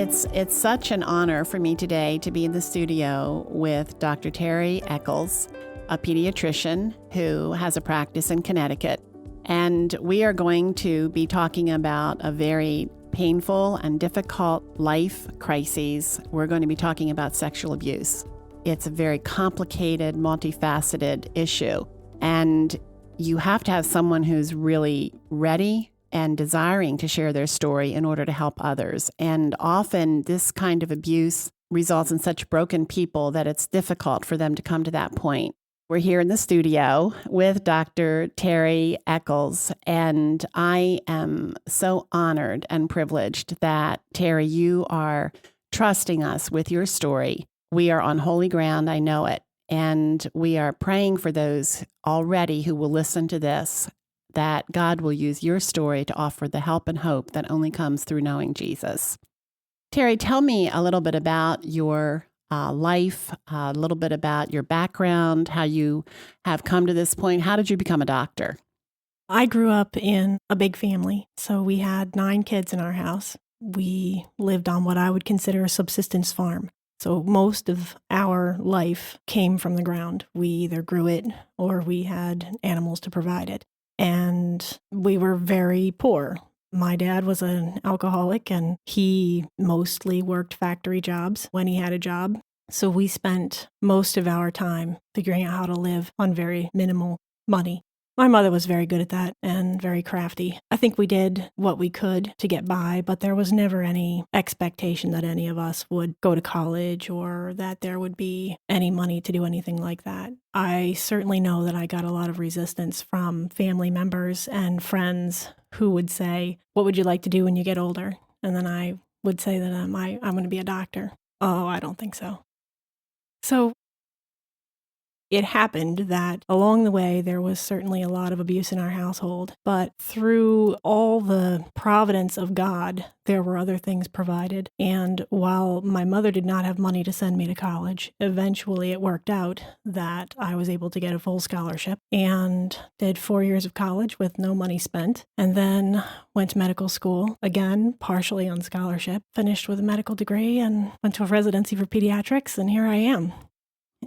It's such an honor for me today to be in the studio with Dr. Terry Eccles, a pediatrician who has a practice in Connecticut. And we are going to be talking about a very painful and difficult life crises. We're going to be talking about sexual abuse. It's a very complicated, multifaceted issue. And you have to have someone who's really ready and desiring to share their story in order to help others. And often this kind of abuse results in such broken people that it's difficult for them to come to that point. We're here in the studio with Dr. Terry Eccles, and I am so honored and privileged that, Terry, you are trusting us with your story. We are on holy ground, I know it, and we are praying for those already who will listen to this, that God will use your story to offer the help and hope that only comes through knowing Jesus. Terry, tell me a little bit about your life, a little bit about your background, how you have come to this point. How did you become a doctor? I grew up in a big family, so we had 9 kids in our house. We lived on what I would consider a subsistence farm. So most of our life came from the ground. We either grew it or we had animals to provide it. And we were very poor. My dad was an alcoholic and he mostly worked factory jobs when he had a job. So we spent most of our time figuring out how to live on very minimal money. My mother was very good at that and very crafty. I think we did what we could to get by, but there was never any expectation that any of us would go to college or that there would be any money to do anything like that. I certainly know that I got a lot of resistance from family members and friends who would say, "What would you like to do when you get older?" And then I would say that I'm going to be a doctor. "Oh, I don't think so." So it happened that along the way, there was certainly a lot of abuse in our household, but through all the providence of God, there were other things provided. And while my mother did not have money to send me to college, eventually it worked out that I was able to get a full scholarship and did 4 years of college with no money spent, and then went to medical school, again, partially on scholarship, finished with a medical degree and went to a residency for pediatrics, and here I am.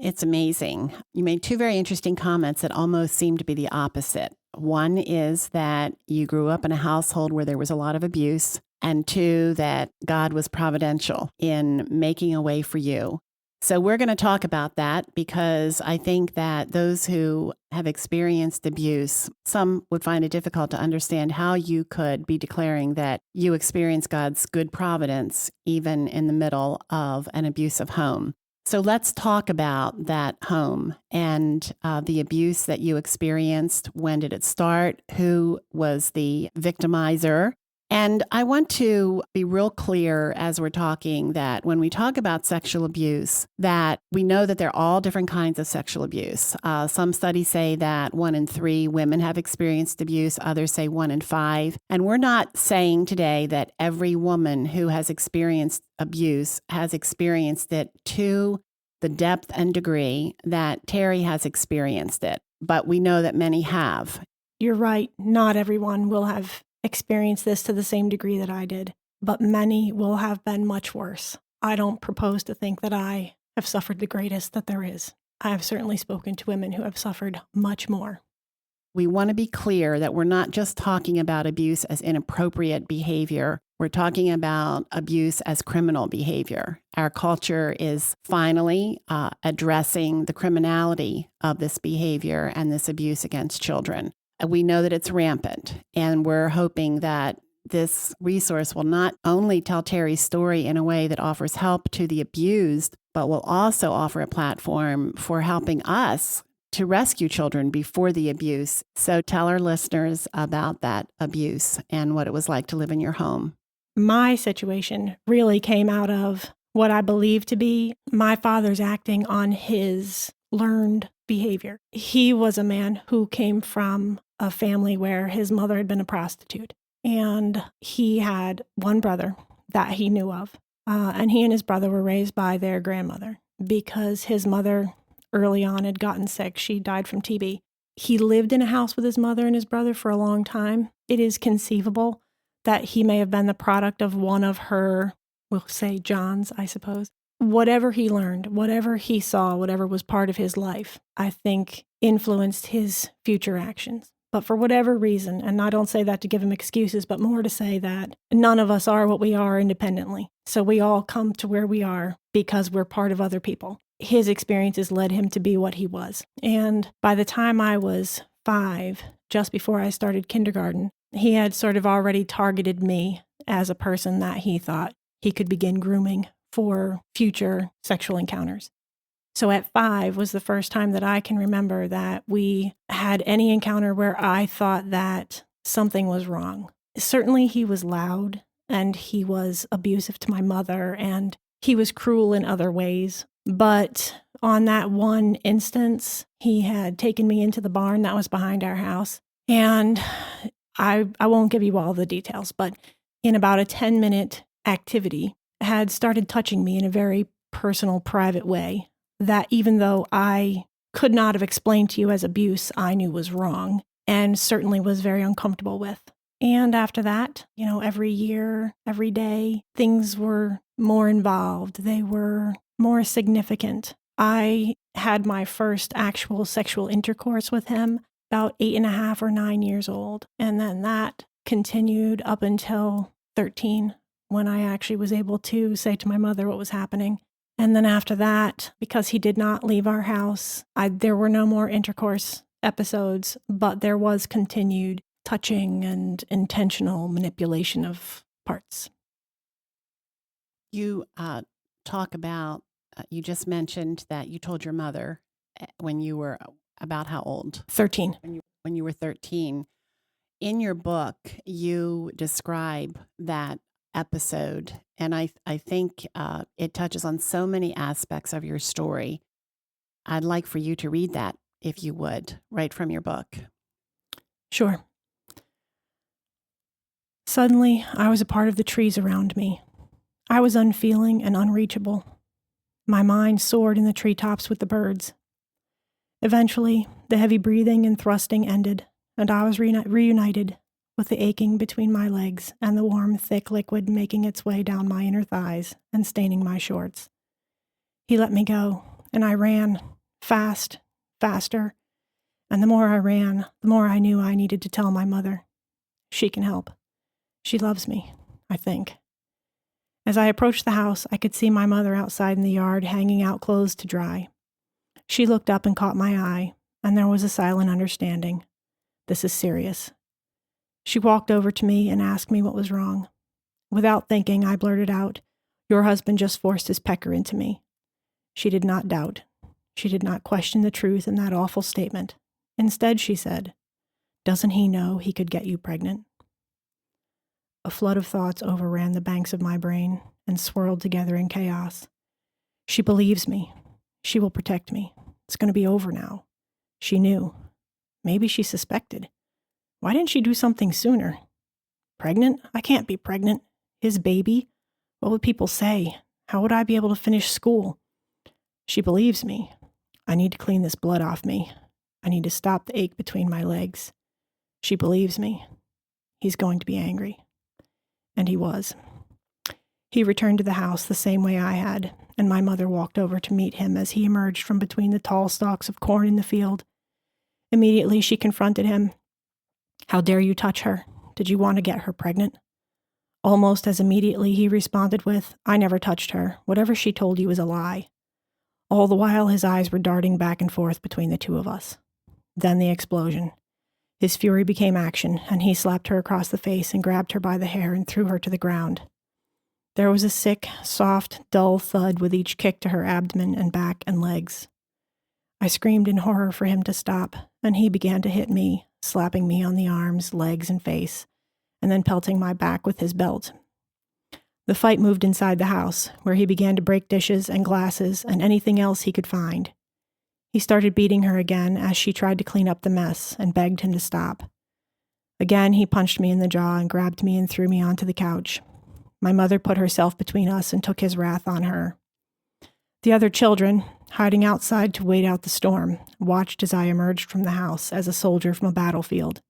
It's amazing. You made 2 very interesting comments that almost seem to be the opposite. One is that you grew up in a household where there was a lot of abuse, and 2, that God was providential in making a way for you. So we're going to talk about that because I think that those who have experienced abuse, some would find it difficult to understand how you could be declaring that you experienced God's good providence even in the middle of an abusive home. So let's talk about that home and the abuse that you experienced. When did it start? Who was the victimizer? And I want to be real clear as we're talking that when we talk about sexual abuse, that we know that there are all different kinds of sexual abuse. Some studies say that 1 in 3 women have experienced abuse. Others say 1 in 5. And we're not saying today that every woman who has experienced abuse has experienced it to the depth and degree that Terry has experienced it. But we know that many have. You're right. Not everyone will have experienced this to the same degree that I did, but many will have been much worse. I don't propose to think that I have suffered the greatest that there is. I have certainly spoken to women who have suffered much more. We want to be clear that we're not just talking about abuse as inappropriate behavior. We're talking about abuse as criminal behavior. Our culture is finally addressing the criminality of this behavior and this abuse against children. We know that it's rampant, and we're hoping that this resource will not only tell Terry's story in a way that offers help to the abused, but will also offer a platform for helping us to rescue children before the abuse. So tell our listeners about that abuse and what it was like to live in your home. My situation really came out of what I believe to be my father's acting on his learned behavior. He was a man who came from a family where his mother had been a prostitute, and he had one brother that he knew of, and he and his brother were raised by their grandmother because his mother early on had gotten sick. She died from TB. He lived in a house with his mother and his brother for a long time. It is conceivable that he may have been the product of one of her we'll say John's, I suppose. Whatever he learned, whatever he saw, whatever was part of his life, I think influenced his future actions. But for whatever reason, and I don't say that to give him excuses, but more to say that none of us are what we are independently. So we all come to where we are because we're part of other people. His experiences led him to be what he was. And by the time I was 5, just before I started kindergarten, he had sort of already targeted me as a person that he thought he could begin grooming for future sexual encounters. So at 5 was the first time that I can remember that we had any encounter where I thought that something was wrong. Certainly he was loud and he was abusive to my mother and he was cruel in other ways. But on that one instance, he had taken me into the barn that was behind our house. And I won't give you all the details, but in about a 10-minute activity, had started touching me in a very personal, private way that even though I could not have explained to you as abuse, I knew was wrong and certainly was very uncomfortable with. And after that, every year, every day, things were more involved. They were more significant. I had my first actual sexual intercourse with him about 8.5 or 9 years old. And then that continued up until 13, when I actually was able to say to my mother what was happening. And then after that, because he did not leave our house, there were no more intercourse episodes, but there was continued touching and intentional manipulation of parts. You talk about, you just mentioned that you told your mother when you were about how old? 13. When you were 13. In your book, you describe that episode, and I think it touches on so many aspects of your story. I'd like for you to read that, if you would, right from your book. Sure. Suddenly, I was a part of the trees around me. I was unfeeling and unreachable. My mind soared in the treetops with the birds. Eventually, the heavy breathing and thrusting ended, and I was reunited with the aching between my legs and the warm, thick liquid making its way down my inner thighs and staining my shorts. He let me go, and I ran, fast, faster, and the more I ran, the more I knew I needed to tell my mother. She can help. She loves me, I think. As I approached the house, I could see my mother outside in the yard hanging out clothes to dry. She looked up and caught my eye, and there was a silent understanding. This is serious. She walked over to me and asked me what was wrong. Without thinking, I blurted out, "Your husband just forced his pecker into me." She did not doubt. She did not question the truth in that awful statement. Instead, she said, "Doesn't he know he could get you pregnant?" A flood of thoughts overran the banks of my brain and swirled together in chaos. She believes me. She will protect me. It's going to be over now. She knew. Maybe she suspected. Why didn't she do something sooner? Pregnant? I can't be pregnant. His baby? What would people say? How would I be able to finish school? She believes me. I need to clean this blood off me. I need to stop the ache between my legs. She believes me. He's going to be angry. And he was. He returned to the house the same way I had, and my mother walked over to meet him as he emerged from between the tall stalks of corn in the field. Immediately, she confronted him. "How dare you touch her? Did you want to get her pregnant?" Almost as immediately, he responded with, "I never touched her. Whatever she told you is a lie." All the while, his eyes were darting back and forth between the two of us. Then the explosion. His fury became action, and he slapped her across the face and grabbed her by the hair and threw her to the ground. There was a sick, soft, dull thud with each kick to her abdomen and back and legs. I screamed in horror for him to stop, and he began to hit me, slapping me on the arms, legs, and face, and then pelting my back with his belt. The fight moved inside the house, where he began to break dishes and glasses and anything else he could find. He started beating her again as she tried to clean up the mess and begged him to stop. Again, he punched me in the jaw and grabbed me and threw me onto the couch. My mother put herself between us and took his wrath on her. The other children, hiding outside to wait out the storm, watched as I emerged from the house as a soldier from a battlefield.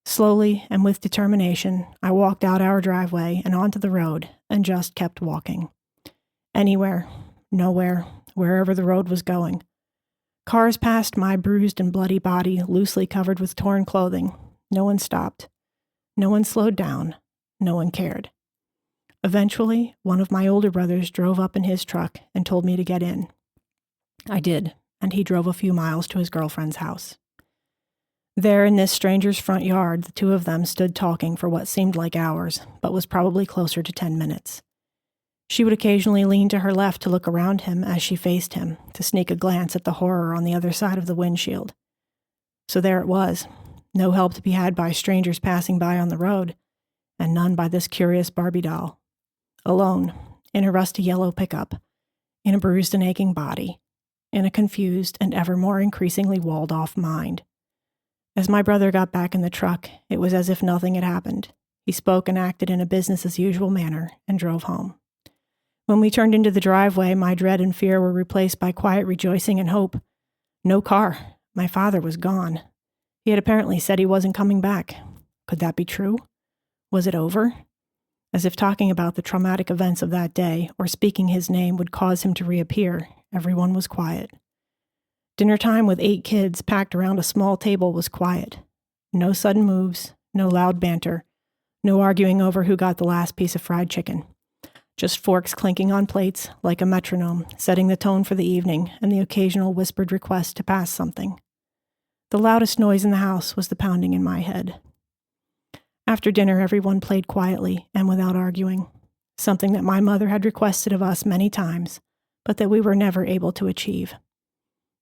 Slowly and with determination, I walked out our driveway and onto the road and just kept walking. Anywhere, nowhere, wherever the road was going. Cars passed my bruised and bloody body, loosely covered with torn clothing. No one stopped. No one slowed down. No one cared. Eventually, one of my older brothers drove up in his truck and told me to get in. I did, and he drove a few miles to his girlfriend's house. There in this stranger's front yard, the two of them stood talking for what seemed like hours, but was probably closer to 10 minutes. She would occasionally lean to her left to look around him as she faced him, to sneak a glance at the horror on the other side of the windshield. So there it was, no help to be had by strangers passing by on the road, and none by this curious Barbie doll. Alone, in a rusty yellow pickup, in a bruised and aching body, in a confused and ever more increasingly walled-off mind. As my brother got back in the truck, it was as if nothing had happened. He spoke and acted in a business-as-usual manner and drove home. When we turned into the driveway, my dread and fear were replaced by quiet rejoicing and hope. No car. My father was gone. He had apparently said he wasn't coming back. Could that be true? Was it over? As if talking about the traumatic events of that day or speaking his name would cause him to reappear, everyone was quiet. Dinner time with 8 kids packed around a small table was quiet. No sudden moves, no loud banter, no arguing over who got the last piece of fried chicken. Just forks clinking on plates like a metronome, setting the tone for the evening and the occasional whispered request to pass something. The loudest noise in the house was the pounding in my head. After dinner, everyone played quietly and without arguing, something that my mother had requested of us many times, but that we were never able to achieve.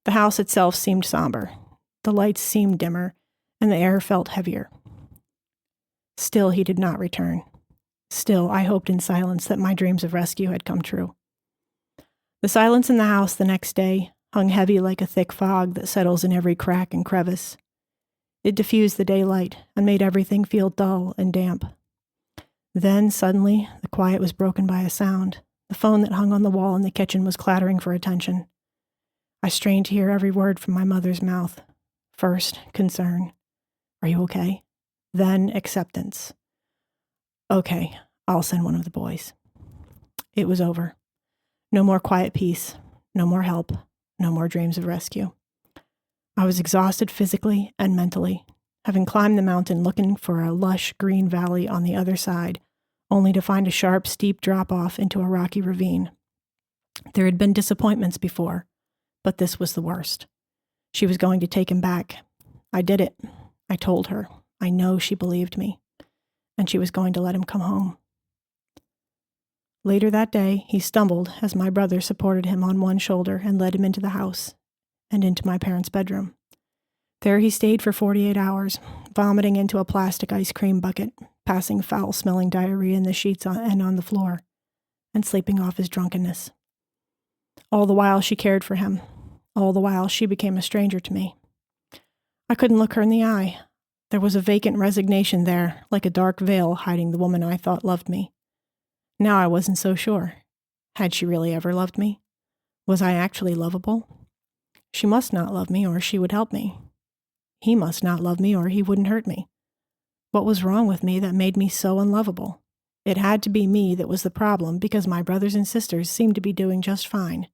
The house itself seemed somber. The lights seemed dimmer, and the air felt heavier. Still, he did not return. Still, I hoped in silence that my dreams of rescue had come true. The silence in the house the next day hung heavy like a thick fog that settles in every crack and crevice. It diffused the daylight and made everything feel dull and damp. Then, suddenly, the quiet was broken by a sound. The phone that hung on the wall in the kitchen was clattering for attention. I strained to hear every word from my mother's mouth. First, concern. Are you okay? Then, acceptance. Okay, I'll send one of the boys. It was over. No more quiet peace. No more help. No more dreams of rescue. I was exhausted physically and mentally, having climbed the mountain looking for a lush green valley on the other side, only to find a sharp, steep drop-off into a rocky ravine. There had been disappointments before, but this was the worst. She was going to take him back. I did it. I told her. I know she believed me. And she was going to let him come home. Later that day, he stumbled as my brother supported him on one shoulder and led him into the house and into my parents' bedroom. There he stayed for 48 hours, vomiting into a plastic ice cream bucket, passing foul-smelling diarrhea in the sheets and on the floor, and sleeping off his drunkenness. All the while she cared for him. All the while she became a stranger to me. I couldn't look her in the eye. There was a vacant resignation there, like a dark veil hiding the woman I thought loved me. Now I wasn't so sure. Had she really ever loved me? Was I actually lovable? She must not love me, or she would help me. He must not love me, or he wouldn't hurt me. What was wrong with me that made me so unlovable? It had to be me that was the problem, because my brothers and sisters seemed to be doing just fine.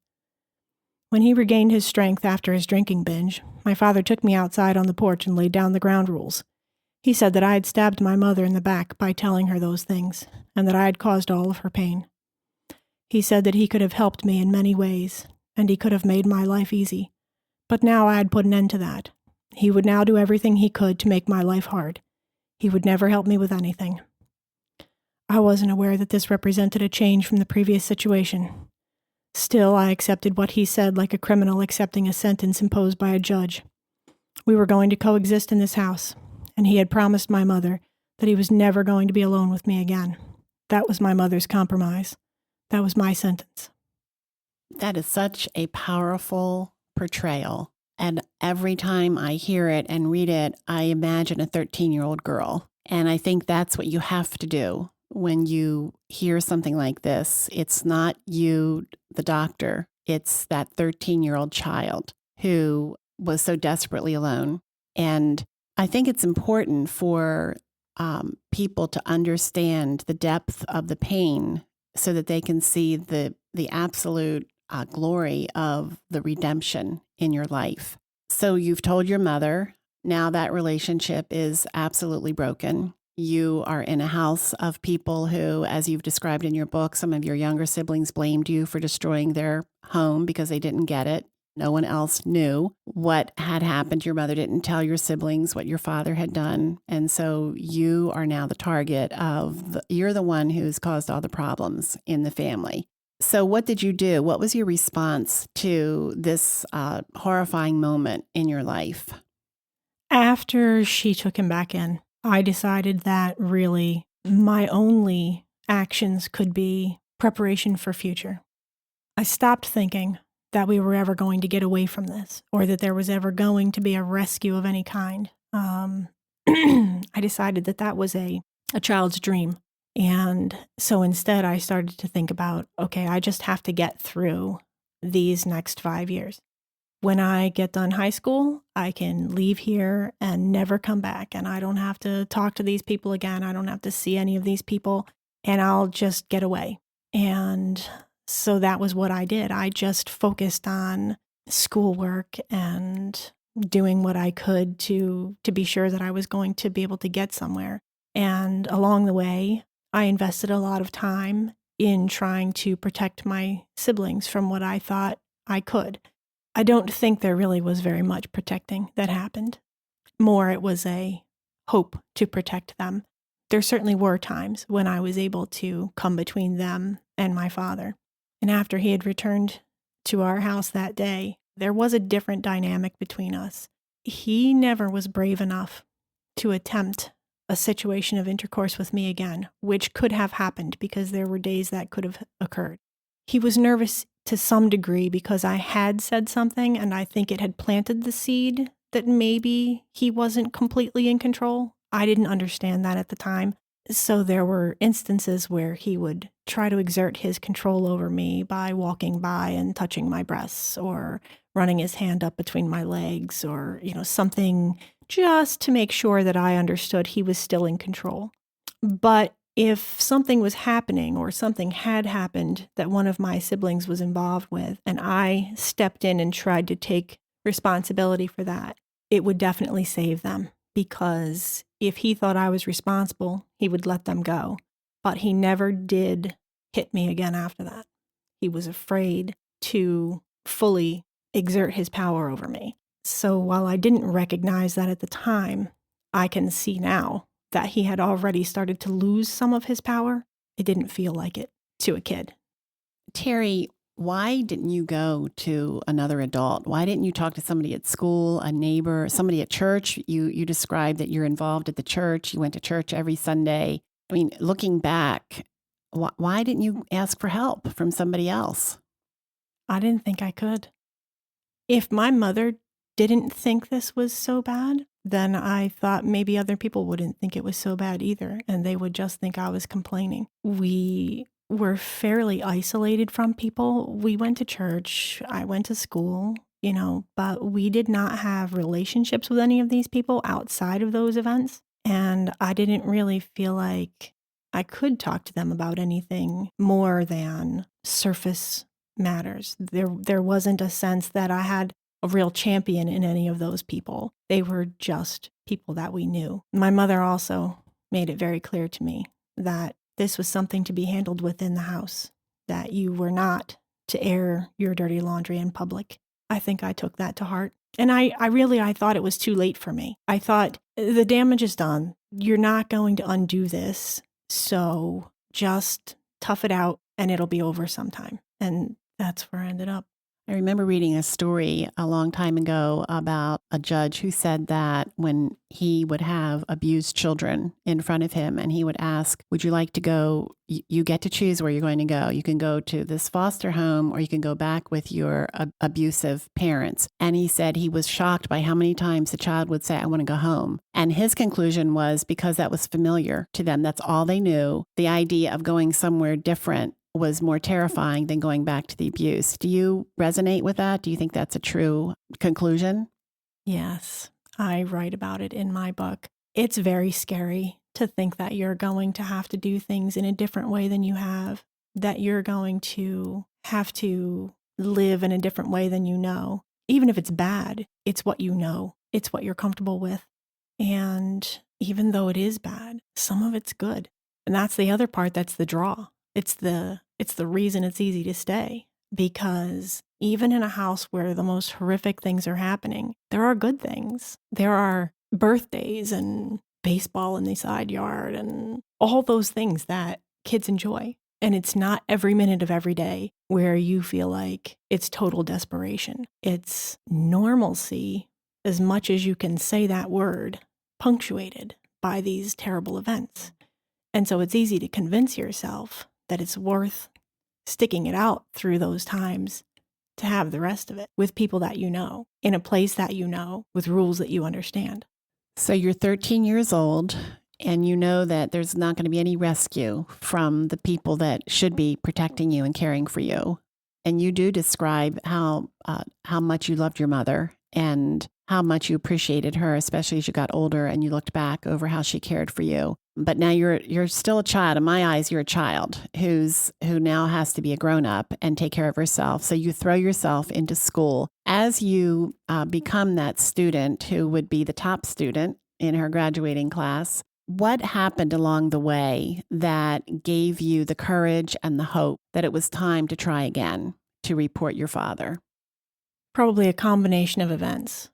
When he regained his strength after his drinking binge, my father took me outside on the porch and laid down the ground rules. He said that I had stabbed my mother in the back by telling her those things, and that I had caused all of her pain. He said that he could have helped me in many ways, and he could have made my life easy. But now I had put an end to that. He would now do everything he could to make my life hard. He would never help me with anything. I wasn't aware that this represented a change from the previous situation. Still, I accepted what he said like a criminal accepting a sentence imposed by a judge. We were going to coexist in this house, and he had promised my mother that he was never going to be alone with me again. That was my mother's compromise. That was my sentence. That is such a powerful portrayal. And every time I hear it and read it, I imagine a 13-year-old girl. And I think that's what you have to do when you hear something like this. It's not you, the doctor. It's that 13-year-old child who was so desperately alone and I think it's important for people to understand the depth of the pain so that they can see the absolute glory of the redemption in your life. So you've told your mother. Now that relationship is absolutely broken. You are in a house of people who, as you've described in your book, some of your younger siblings blamed you for destroying their home because they didn't get it. No one else knew what had happened. Your mother didn't tell your siblings what your father had done. And so you are now the target of, you're the one who's caused all the problems in the family. So what did you do? What was your response to this horrifying moment in your life? After she took him back in, I decided that really my only actions could be preparation for future. I stopped thinking that we were ever going to get away from this or that there was ever going to be a rescue of any kind. I decided that that was a child's dream. And so instead, I started to think about, okay, I just have to get through these next 5 years. When I get done high school, I can leave here and never come back. And I don't have to talk to these people again. I don't have to see any of these people. And I'll just get away. And so that was what I did. I just focused on schoolwork and doing what I could to be sure that I was going to be able to get somewhere. And along the way, I invested a lot of time in trying to protect my siblings from what I thought I could. I don't think there really was very much protecting that happened. More, it was a hope to protect them. There certainly were times when I was able to come between them and my father. And after he had returned to our house that day, there was a different dynamic between us. He never was brave enough to attempt a situation of intercourse with me again, which could have happened because there were days that could have occurred. He was nervous to some degree because I had said something and I think it had planted the seed that maybe he wasn't completely in control. I didn't understand that at the time. So there were instances where he would try to exert his control over me by walking by and touching my breasts or running his hand up between my legs or, something just to make sure that I understood he was still in control. But if something was happening or something had happened that one of my siblings was involved with, and I stepped in and tried to take responsibility for that, it would definitely save them. Because if he thought I was responsible, he would let them go. But he never did hit me again after that. He was afraid to fully exert his power over me. So while I didn't recognize that at the time, I can see now that he had already started to lose some of his power. It didn't feel like it to a kid. Terry, why didn't you go to another adult? Why didn't you talk to somebody at school, a neighbor, somebody at church? You described that you're involved at the church. You went to church every Sunday. I mean, looking back, why didn't you ask for help from somebody else? I didn't think I could. If my mother didn't think this was so bad, then I thought maybe other people wouldn't think it was so bad either, and they would just think I was complaining. We were fairly isolated from people. We went to church, I went to school, but we did not have relationships with any of these people outside of those events. And I didn't really feel like I could talk to them about anything more than surface matters. There wasn't a sense that I had a real champion in any of those people. They were just people that we knew. My mother also made it very clear to me that this was something to be handled within the house, that you were not to air your dirty laundry in public. I think I took that to heart. And I thought it was too late for me. I thought the damage is done. You're not going to undo this. So just tough it out and it'll be over sometime. And that's where I ended up. I remember reading a story a long time ago about a judge who said that when he would have abused children in front of him and he would ask, would you like to go, you get to choose where you're going to go. You can go to this foster home or you can go back with your abusive parents. And he said he was shocked by how many times the child would say, I want to go home. And his conclusion was because that was familiar to them. That's all they knew. The idea of going somewhere different was more terrifying than going back to the abuse. Do you resonate with that? Do you think that's a true conclusion? Yes, I write about it in my book. It's very scary to think that you're going to have to do things in a different way than you have, that you're going to have to live in a different way than you know. Even if it's bad, it's what you know. It's what you're comfortable with. And even though it is bad, some of it's good. And that's the other part that's the draw. It's the reason it's easy to stay. Because even in a house where the most horrific things are happening, there are good things. There are birthdays and baseball in the side yard and all those things that kids enjoy. And it's not every minute of every day where you feel like it's total desperation. It's normalcy as much as you can say that word, punctuated by these terrible events. And so it's easy to convince yourself that it's worth sticking it out through those times to have the rest of it with people that you know, in a place that you know, with rules that you understand. So you're 13 years old, and you know that there's not going to be any rescue from the people that should be protecting you and caring for you. And you do describe how much you loved your mother and how much you appreciated her, especially as you got older and you looked back over how she cared for you. But now you're still a child. In my eyes, you're a child who now has to be a grown-up and take care of herself. So you throw yourself into school. As you become that student who would be the top student in her graduating class, what happened along the way that gave you the courage and the hope that it was time to try again to report your father? Probably a combination of events.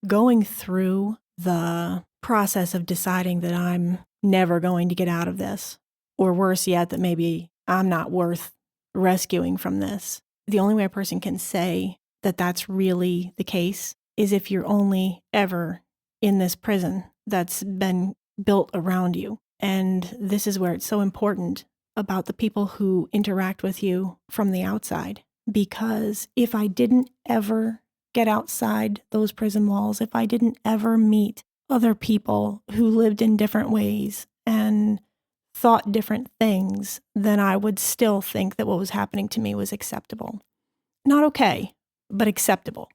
Going through the process of deciding that I'm never going to get out of this, or worse yet, that maybe I'm not worth rescuing from this. The only way a person can say that that's really the case is if you're only ever in this prison that's been built around you. And this is where it's so important about the people who interact with you from the outside. Because if I didn't ever get outside those prison walls, if I didn't ever meet other people who lived in different ways and thought different things, then I would still think that what was happening to me was acceptable. Not okay, but acceptable.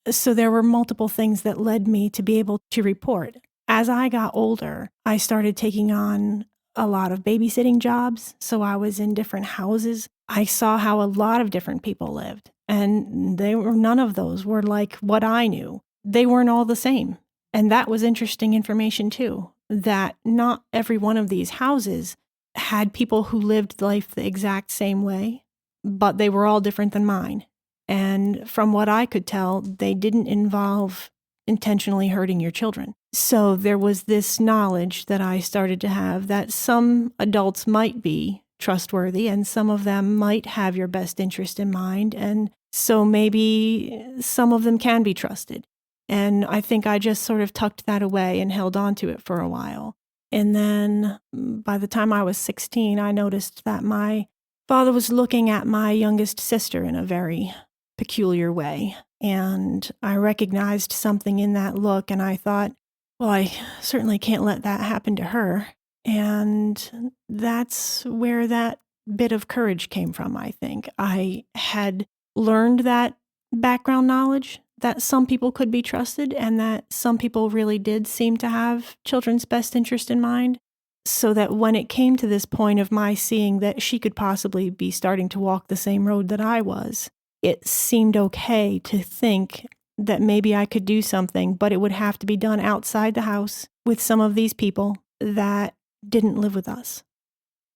So there were multiple things that led me to be able to report. As I got older, I started taking on a lot of babysitting jobs. So I was in different houses. I saw how a lot of different people lived, and none of those were like what I knew. They weren't all the same. And that was interesting information too, that not every one of these houses had people who lived life the exact same way, but they were all different than mine. And from what I could tell, they didn't involve intentionally hurting your children. So there was this knowledge that I started to have that some adults might be trustworthy and some of them might have your best interest in mind. And so maybe some of them can be trusted. And I think I just sort of tucked that away and held on to it for a while. And then by the time I was 16, I noticed that my father was looking at my youngest sister in a very peculiar way. And I recognized something in that look, and I thought, well, I certainly can't let that happen to her. And that's where that bit of courage came from, I think. I had learned that background knowledge, that some people could be trusted and that some people really did seem to have children's best interest in mind. So that when it came to this point of my seeing that she could possibly be starting to walk the same road that I was, it seemed okay to think that maybe I could do something, but it would have to be done outside the house with some of these people that didn't live with us.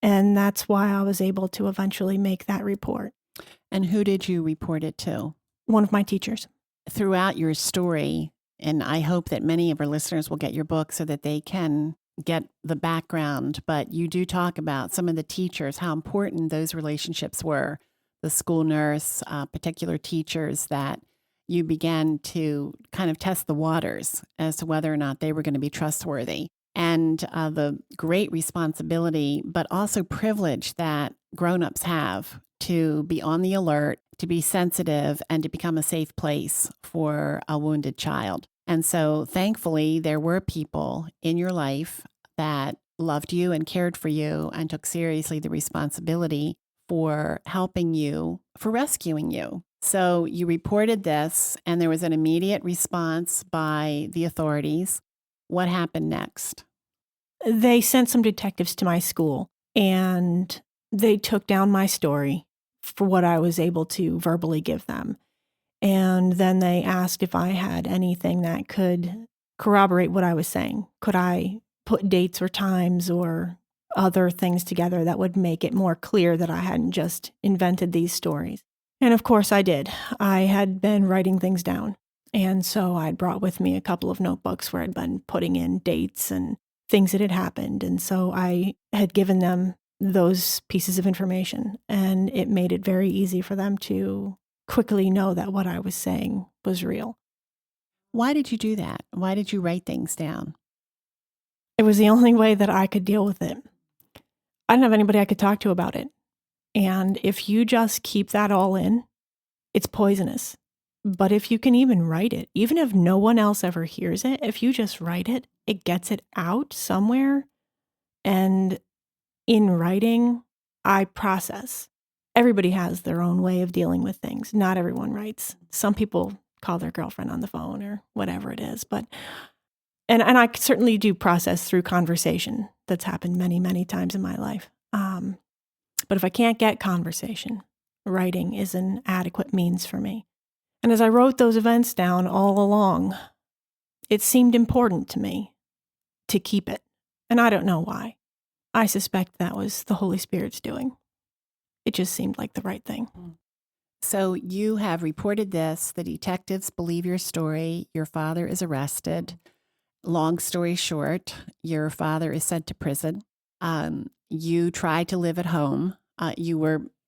And that's why I was able to eventually make that report. And who did you report it to? One of my teachers. Throughout your story, and I hope that many of our listeners will get your book so that they can get the background, but you do talk about some of the teachers, how important those relationships were, the school nurse, particular teachers that you began to kind of test the waters as to whether or not they were going to be trustworthy. And the great responsibility, but also privilege that grownups have to be on the alert, to be sensitive, and to become a safe place for a wounded child. And so thankfully, there were people in your life that loved you and cared for you and took seriously the responsibility for helping you, for rescuing you. So you reported this, and there was an immediate response by the authorities. What happened next? They sent some detectives to my school, and they took down my story for what I was able to verbally give them. And then they asked if I had anything that could corroborate what I was saying. Could I put dates or times or other things together that would make it more clear that I hadn't just invented these stories? And of course I did. I had been writing things down. And so I'd brought with me a couple of notebooks where I'd been putting in dates and things that had happened. And so I had given them those pieces of information, and it made it very easy for them to quickly know that what I was saying was real. Why did you do that? Why did you write things down? It was the only way that I could deal with it. I didn't have anybody I could talk to about it. And if you just keep that all in, it's poisonous. But if you can even write it, even if no one else ever hears it, if you just write it, it gets it out somewhere. And in writing, I process. Everybody has their own way of dealing with things. Not everyone writes. Some people call their girlfriend on the phone or whatever it is. But and I certainly do process through conversation. That's happened many, many times in my life. But if I can't get conversation, writing is an adequate means for me. And as I wrote those events down all along, it seemed important to me to keep it. And I don't know why. I suspect that was the Holy Spirit's doing. It just seemed like the right thing. So you have reported this. The detectives believe your story. Your father is arrested. Long story short, your father is sent to prison. You tried to live at home.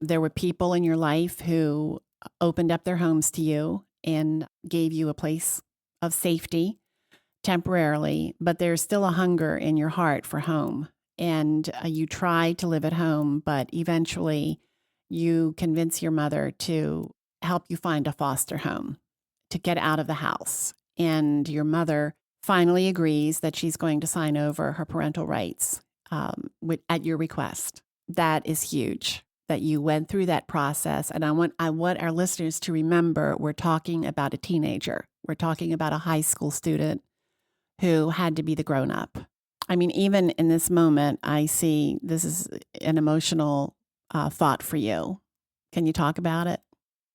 There were people in your life who opened up their homes to you and gave you a place of safety temporarily, but there's still a hunger in your heart for home. And you tried to live at home, but eventually you convince your mother to help you find a foster home to get out of the house. And your mother finally agrees that she's going to sign over her parental rights at your request. That is huge that you went through that process. And I want our listeners to remember, we're talking about a teenager. We're talking about a high school student who had to be the grown-up. I mean, even in this moment, I see this is an emotional thought for you. Can you talk about it?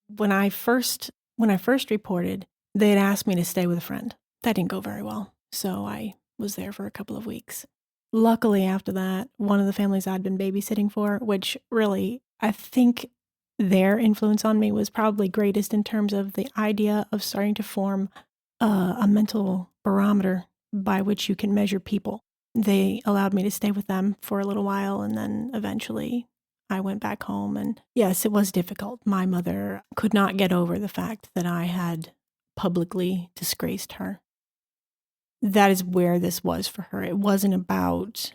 When I first reported, they had asked me to stay with a friend. That didn't go very well. So I was there for a couple of weeks. Luckily, after that, one of the families I'd been babysitting for, which really, I think their influence on me was probably greatest in terms of the idea of starting to form a mental barometer by which you can measure people. They allowed me to stay with them for a little while, and then eventually I went back home. And yes, it was difficult. My mother could not get over the fact that I had publicly disgraced her. That is where this was for her. It wasn't about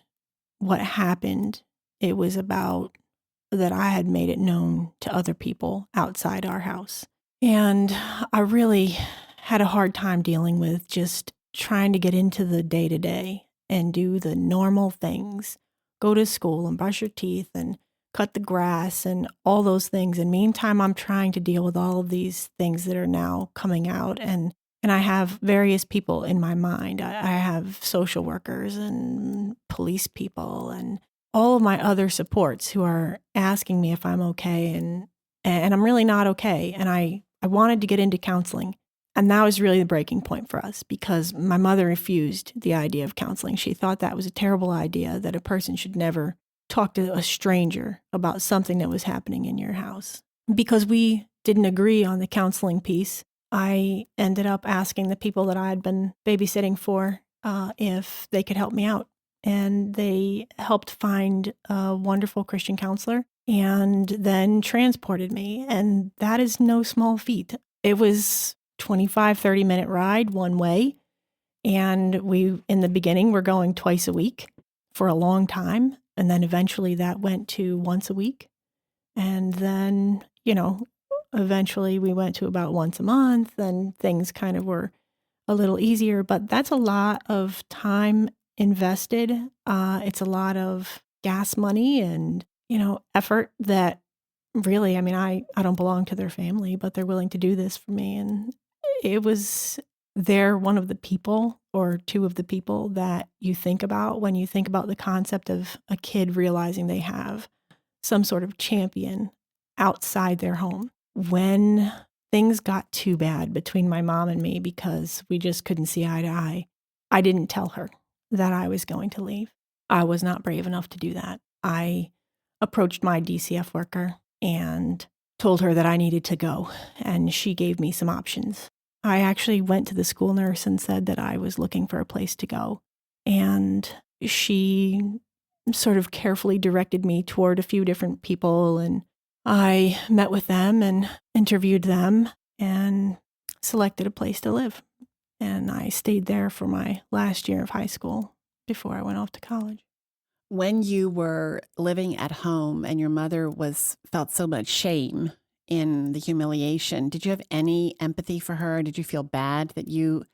what happened. It was about that I had made it known to other people outside our house. And I really had a hard time dealing with just trying to get into the day-to-day and do the normal things. Go to school and brush your teeth and cut the grass and all those things. And meantime, I'm trying to deal with all of these things that are now coming out. And I have various people in my mind. I have social workers and police people and all of my other supports who are asking me if I'm okay. And I'm really not okay. And I wanted to get into counseling. And that was really the breaking point for us because my mother refused the idea of counseling. She thought that was a terrible idea, that a person should never talk to a stranger about something that was happening in your house. Because we didn't agree on the counseling piece, I ended up asking the people that I had been babysitting for if they could help me out. And they helped find a wonderful Christian counselor and then transported me. And that is no small feat. It was 25-30-minute ride one way. And we, in the beginning, were going twice a week for a long time. And then eventually that went to once a week. And then, eventually we went to about once a month, and things kind of were a little easier. But that's a lot of time invested. It's a lot of gas money and, effort that really, I mean, I don't belong to their family, but they're willing to do this for me. And they're one of the people or two of the people that you think about when you think about the concept of a kid realizing they have some sort of champion outside their home. When things got too bad between my mom and me because we just couldn't see eye to eye, I didn't tell her that I was going to leave. I was not brave enough to do that. I approached my DCF worker and told her that I needed to go, and she gave me some options. I actually went to the school nurse and said that I was looking for a place to go, and she sort of carefully directed me toward a few different people, and I met with them and interviewed them and selected a place to live. And I stayed there for my last year of high school before I went off to college. When you were living at home and your mother felt so much shame in the humiliation, did you have any empathy for her? Did you feel bad that you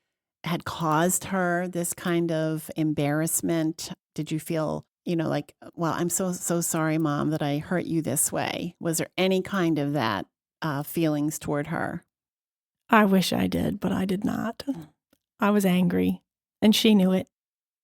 had caused her this kind of embarrassment? Did you feel, like, well, I'm so sorry, Mom, that I hurt you this way? Was there any kind of that feelings toward her? I wish I did, but I did not. I was angry, and she knew it.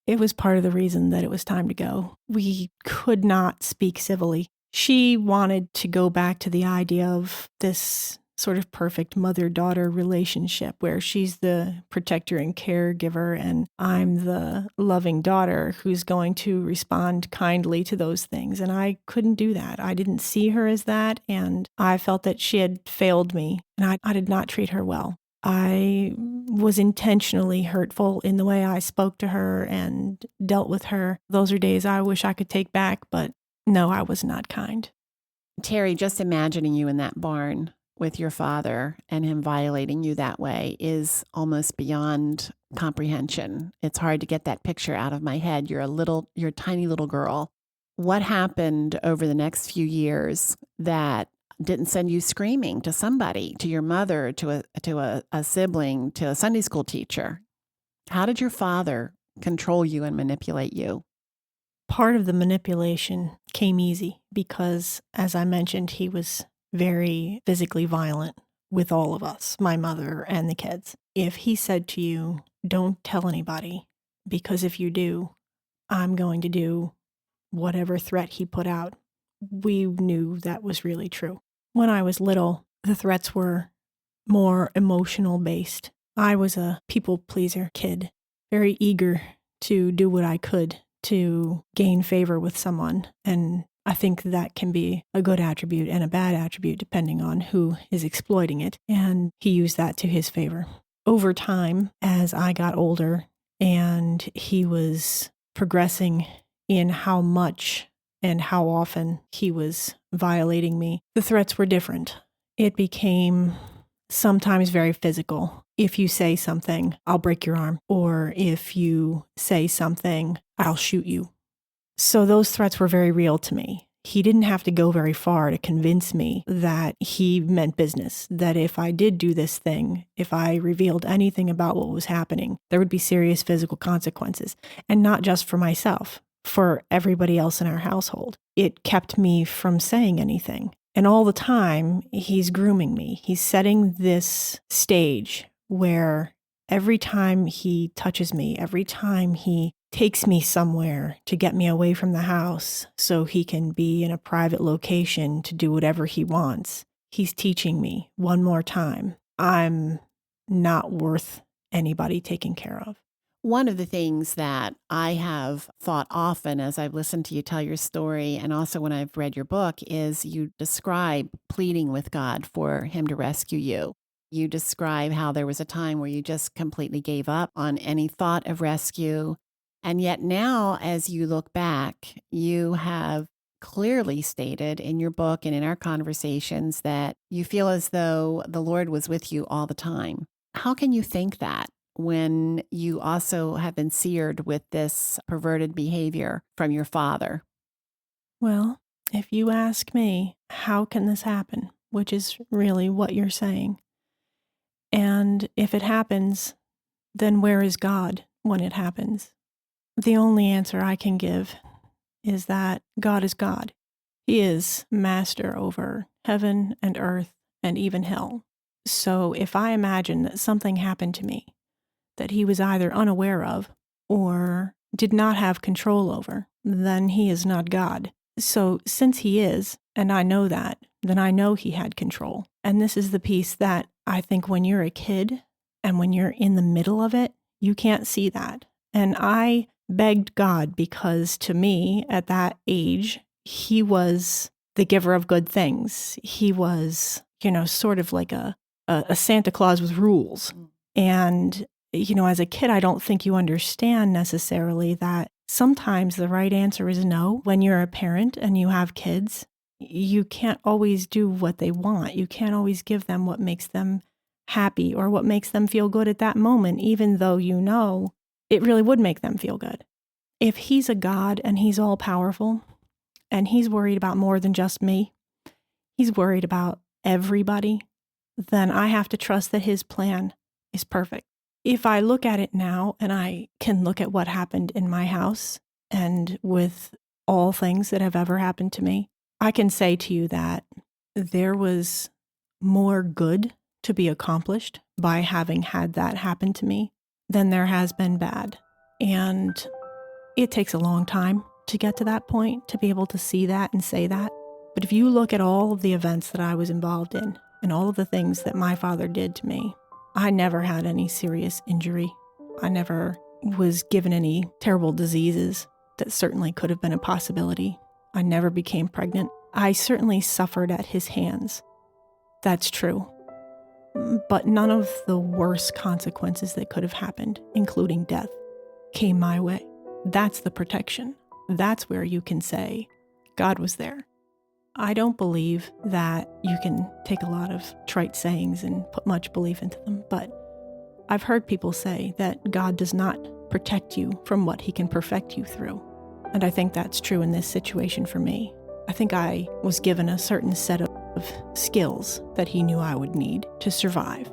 It was part of the reason that it was time to go. We could not speak civilly. She wanted to go back to the idea of this sort of perfect mother-daughter relationship where she's the protector and caregiver and I'm the loving daughter who's going to respond kindly to those things. And I couldn't do that. I didn't see her as that, and I felt that she had failed me, and I did not treat her well. I was intentionally hurtful in the way I spoke to her and dealt with her. Those are days I wish I could take back, but no, I was not kind. Terry, just imagining you in that barn with your father and him violating you that way is almost beyond comprehension. It's hard to get that picture out of my head. You're a tiny little girl. What happened over the next few years that didn't send you screaming to somebody, to your mother, to a sibling, to a Sunday school teacher? How did your father control you and manipulate you? Part of the manipulation came easy because, as I mentioned, he was very physically violent with all of us, my mother and the kids. If he said to you, don't tell anybody, because if you do, I'm going to do whatever threat he put out, we knew that was really true. When I was little, the threats were more emotional based. I was a people pleaser kid, very eager to do what I could to gain favor with someone. And I think that can be a good attribute and a bad attribute depending on who is exploiting it. And he used that to his favor. Over time, as I got older and he was progressing in how much and how often he was violating me, the threats were different. It became sometimes very physical. If you say something, I'll break your arm. Or if you say something, I'll shoot you. So those threats were very real to me. He didn't have to go very far to convince me that he meant business, that if I did do this thing, if I revealed anything about what was happening, there would be serious physical consequences. And not just for myself, for everybody else in our household. It kept me from saying anything. And all the time, he's grooming me. He's setting this stage where every time he touches me, every time he takes me somewhere to get me away from the house so he can be in a private location to do whatever he wants, he's teaching me one more time, I'm not worth anybody taking care of. One of the things that I have thought often as I've listened to you tell your story, and also when I've read your book, is you describe pleading with God for him to rescue you. You describe how there was a time where you just completely gave up on any thought of rescue. And yet now, as you look back, you have clearly stated in your book and in our conversations that you feel as though the Lord was with you all the time. How can you think that when you also have been seared with this perverted behavior from your father? Well, if you ask me, how can this happen? Which is really what you're saying. And if it happens, then where is God when it happens? The only answer I can give is that God is God. He is master over heaven and earth and even hell. So if I imagine that something happened to me that he was either unaware of or did not have control over, then he is not God. So since he is, and I know that, then I know he had control. And this is the piece that I think when you're a kid and when you're in the middle of it, you can't see that. And I begged God because to me at that age, he was the giver of good things. He was, sort of like a Santa Claus with rules. And as a kid, I don't think you understand necessarily that sometimes the right answer is no. When you're a parent and you have kids, you can't always do what they want. You can't always give them what makes them happy or what makes them feel good at that moment, even though it really would make them feel good. If he's a God and he's all powerful and he's worried about more than just me, he's worried about everybody, then I have to trust that his plan is perfect. If I look at it now and I can look at what happened in my house and with all things that have ever happened to me, I can say to you that there was more good to be accomplished by having had that happen to me than there has been bad. And it takes a long time to get to that point, to be able to see that and say that. But if you look at all of the events that I was involved in and all of the things that my father did to me, I never had any serious injury. I never was given any terrible diseases that certainly could have been a possibility. I never became pregnant. I certainly suffered at his hands. That's true. But none of the worst consequences that could have happened, including death, came my way. That's the protection. That's where you can say, God was there. I don't believe that you can take a lot of trite sayings and put much belief into them, but I've heard people say that God does not protect you from what he can perfect you through. And I think that's true in this situation for me. I think I was given a certain set of skills that he knew I would need to survive.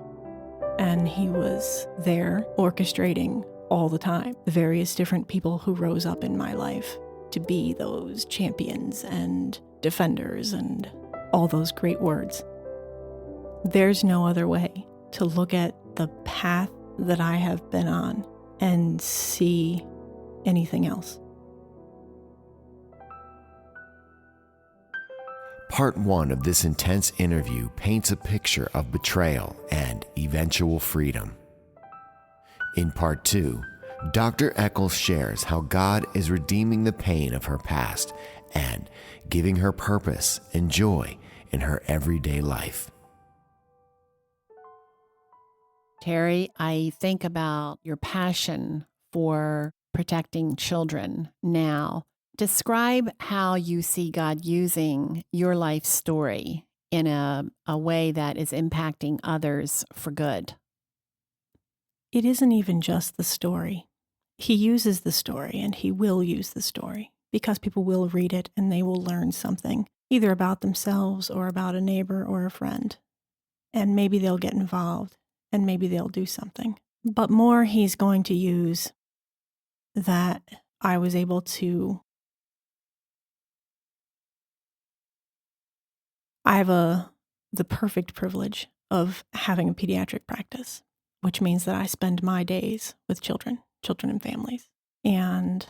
And he was there orchestrating all the time the various different people who rose up in my life to be those champions and defenders and all those great words. There's no other way to look at the path that I have been on and see anything else. Part 1 of this intense interview paints a picture of betrayal and eventual freedom. In Part 2, Dr. Eccles shares how God is redeeming the pain of her past and giving her purpose and joy in her everyday life. Terry, I think about your passion for protecting children now. Describe how you see God using your life story in a way that is impacting others for good. It isn't even just the story. He uses the story, and he will use the story because people will read it and they will learn something, either about themselves or about a neighbor or a friend. And maybe they'll get involved and maybe they'll do something. But more, he's going to use that I was able to. I have the perfect privilege of having a pediatric practice, which means that I spend my days with children and families. And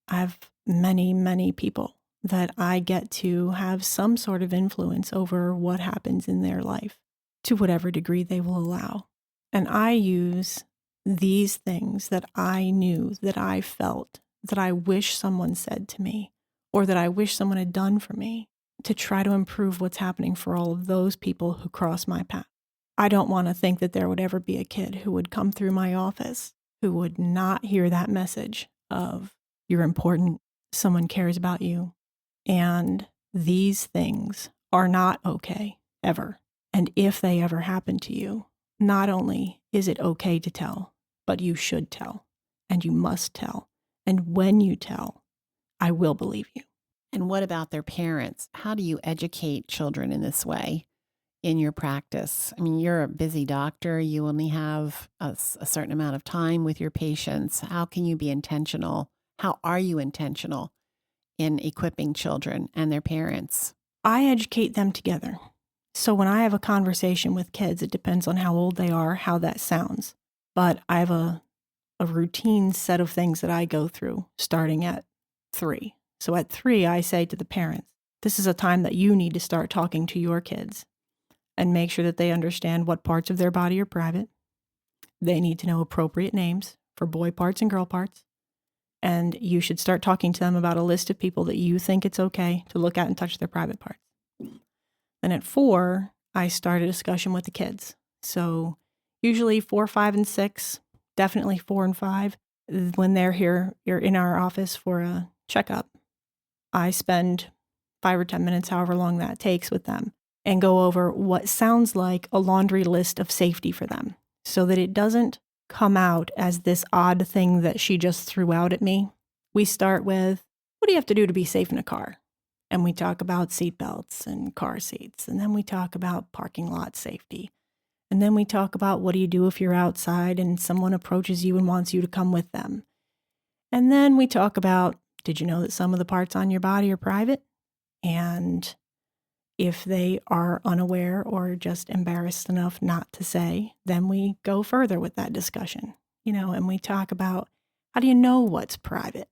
I have many, many people that I get to have some sort of influence over what happens in their life to whatever degree they will allow. And I use these things that I knew, that I felt, that I wish someone said to me, or that I wish someone had done for me, to try to improve what's happening for all of those people who cross my path. I don't want to think that there would ever be a kid who would come through my office who would not hear that message of, you're important, someone cares about you, and these things are not okay, ever. And if they ever happen to you, not only is it okay to tell, but you should tell, and you must tell. And when you tell, I will believe you. And what about their parents? How do you educate children in this way in your practice? I mean, you're a busy doctor. You only have a certain amount of time with your patients. How can you be intentional? How are you intentional in equipping children and their parents? I educate them together. So when I have a conversation with kids, it depends on how old they are, how that sounds. But I have a routine set of things that I go through starting at 3. So at 3, I say to the parents, this is a time that you need to start talking to your kids and make sure that they understand what parts of their body are private. They need to know appropriate names for boy parts and girl parts. And you should start talking to them about a list of people that you think it's okay to look at and touch their private parts. Then at 4, I start a discussion with the kids. So usually 4, 5, and 6, definitely 4 and 5. When they're here, you're in our office for a checkup. I spend 5 or 10 minutes, however long that takes with them, and go over what sounds like a laundry list of safety for them so that it doesn't come out as this odd thing that she just threw out at me. We start with, what do you have to do to be safe in a car? And we talk about seat belts and car seats. And then we talk about parking lot safety. And then we talk about what do you do if you're outside and someone approaches you and wants you to come with them. And then we talk about, did you know that some of the parts on your body are private? And if they are unaware or just embarrassed enough not to say, then we go further with that discussion, and we talk about, how do you know what's private?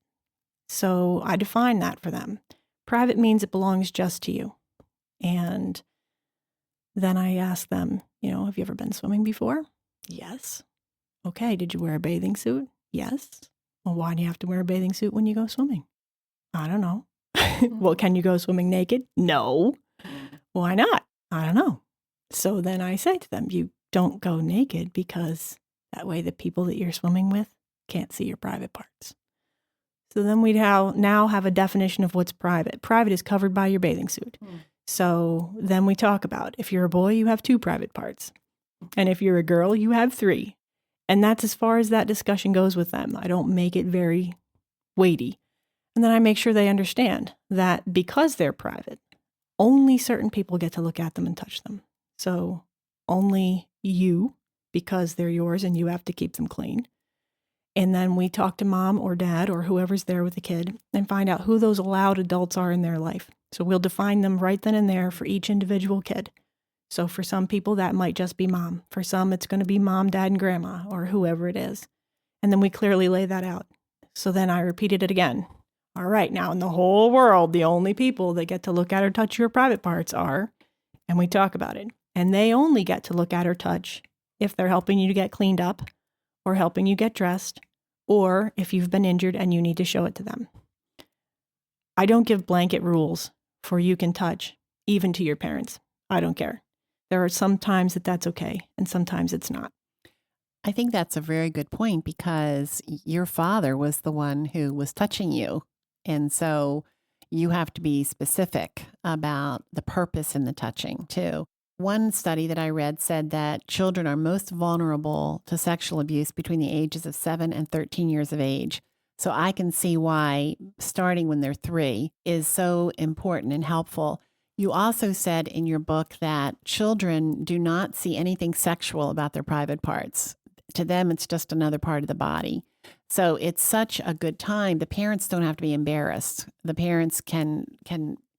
So I define that for them. Private means it belongs just to you. And then I ask them, have you ever been swimming before? Yes. Okay, did you wear a bathing suit? Yes. Well, why do you have to wear a bathing suit when you go swimming? I don't know. Well, can you go swimming naked? No. Why not? I don't know. So then I say to them, you don't go naked because that way the people that you're swimming with can't see your private parts. So then we now have a definition of what's private. Private is covered by your bathing suit. So then we talk about, if you're a boy, you have 2 private parts. And if you're a girl, you have 3. And that's as far as that discussion goes with them. I don't make it very weighty. And then I make sure they understand that because they're private, only certain people get to look at them and touch them. So only you, because they're yours and you have to keep them clean. And then we talk to mom or dad or whoever's there with the kid and find out who those allowed adults are in their life. So we'll define them right then and there for each individual kid. So for some people, that might just be mom. For some, it's going to be mom, dad, and grandma, or whoever it is. And then we clearly lay that out. So then I repeated it again. All right, now in the whole world, the only people that get to look at or touch your private parts are, and we talk about it. And they only get to look at or touch if they're helping you to get cleaned up or helping you get dressed, or if you've been injured and you need to show it to them. I don't give blanket rules for you can touch, even to your parents. I don't care. There are some times that that's okay, and sometimes it's not. I think that's a very good point because your father was the one who was touching you. And so you have to be specific about the purpose in the touching too. One study that I read said that children are most vulnerable to sexual abuse between the ages of 7 and 13 years of age. So I can see why starting when they're 3 is so important and helpful. You also said in your book that children do not see anything sexual about their private parts. To them, it's just another part of the body. So it's such a good time. The parents don't have to be embarrassed. The parents can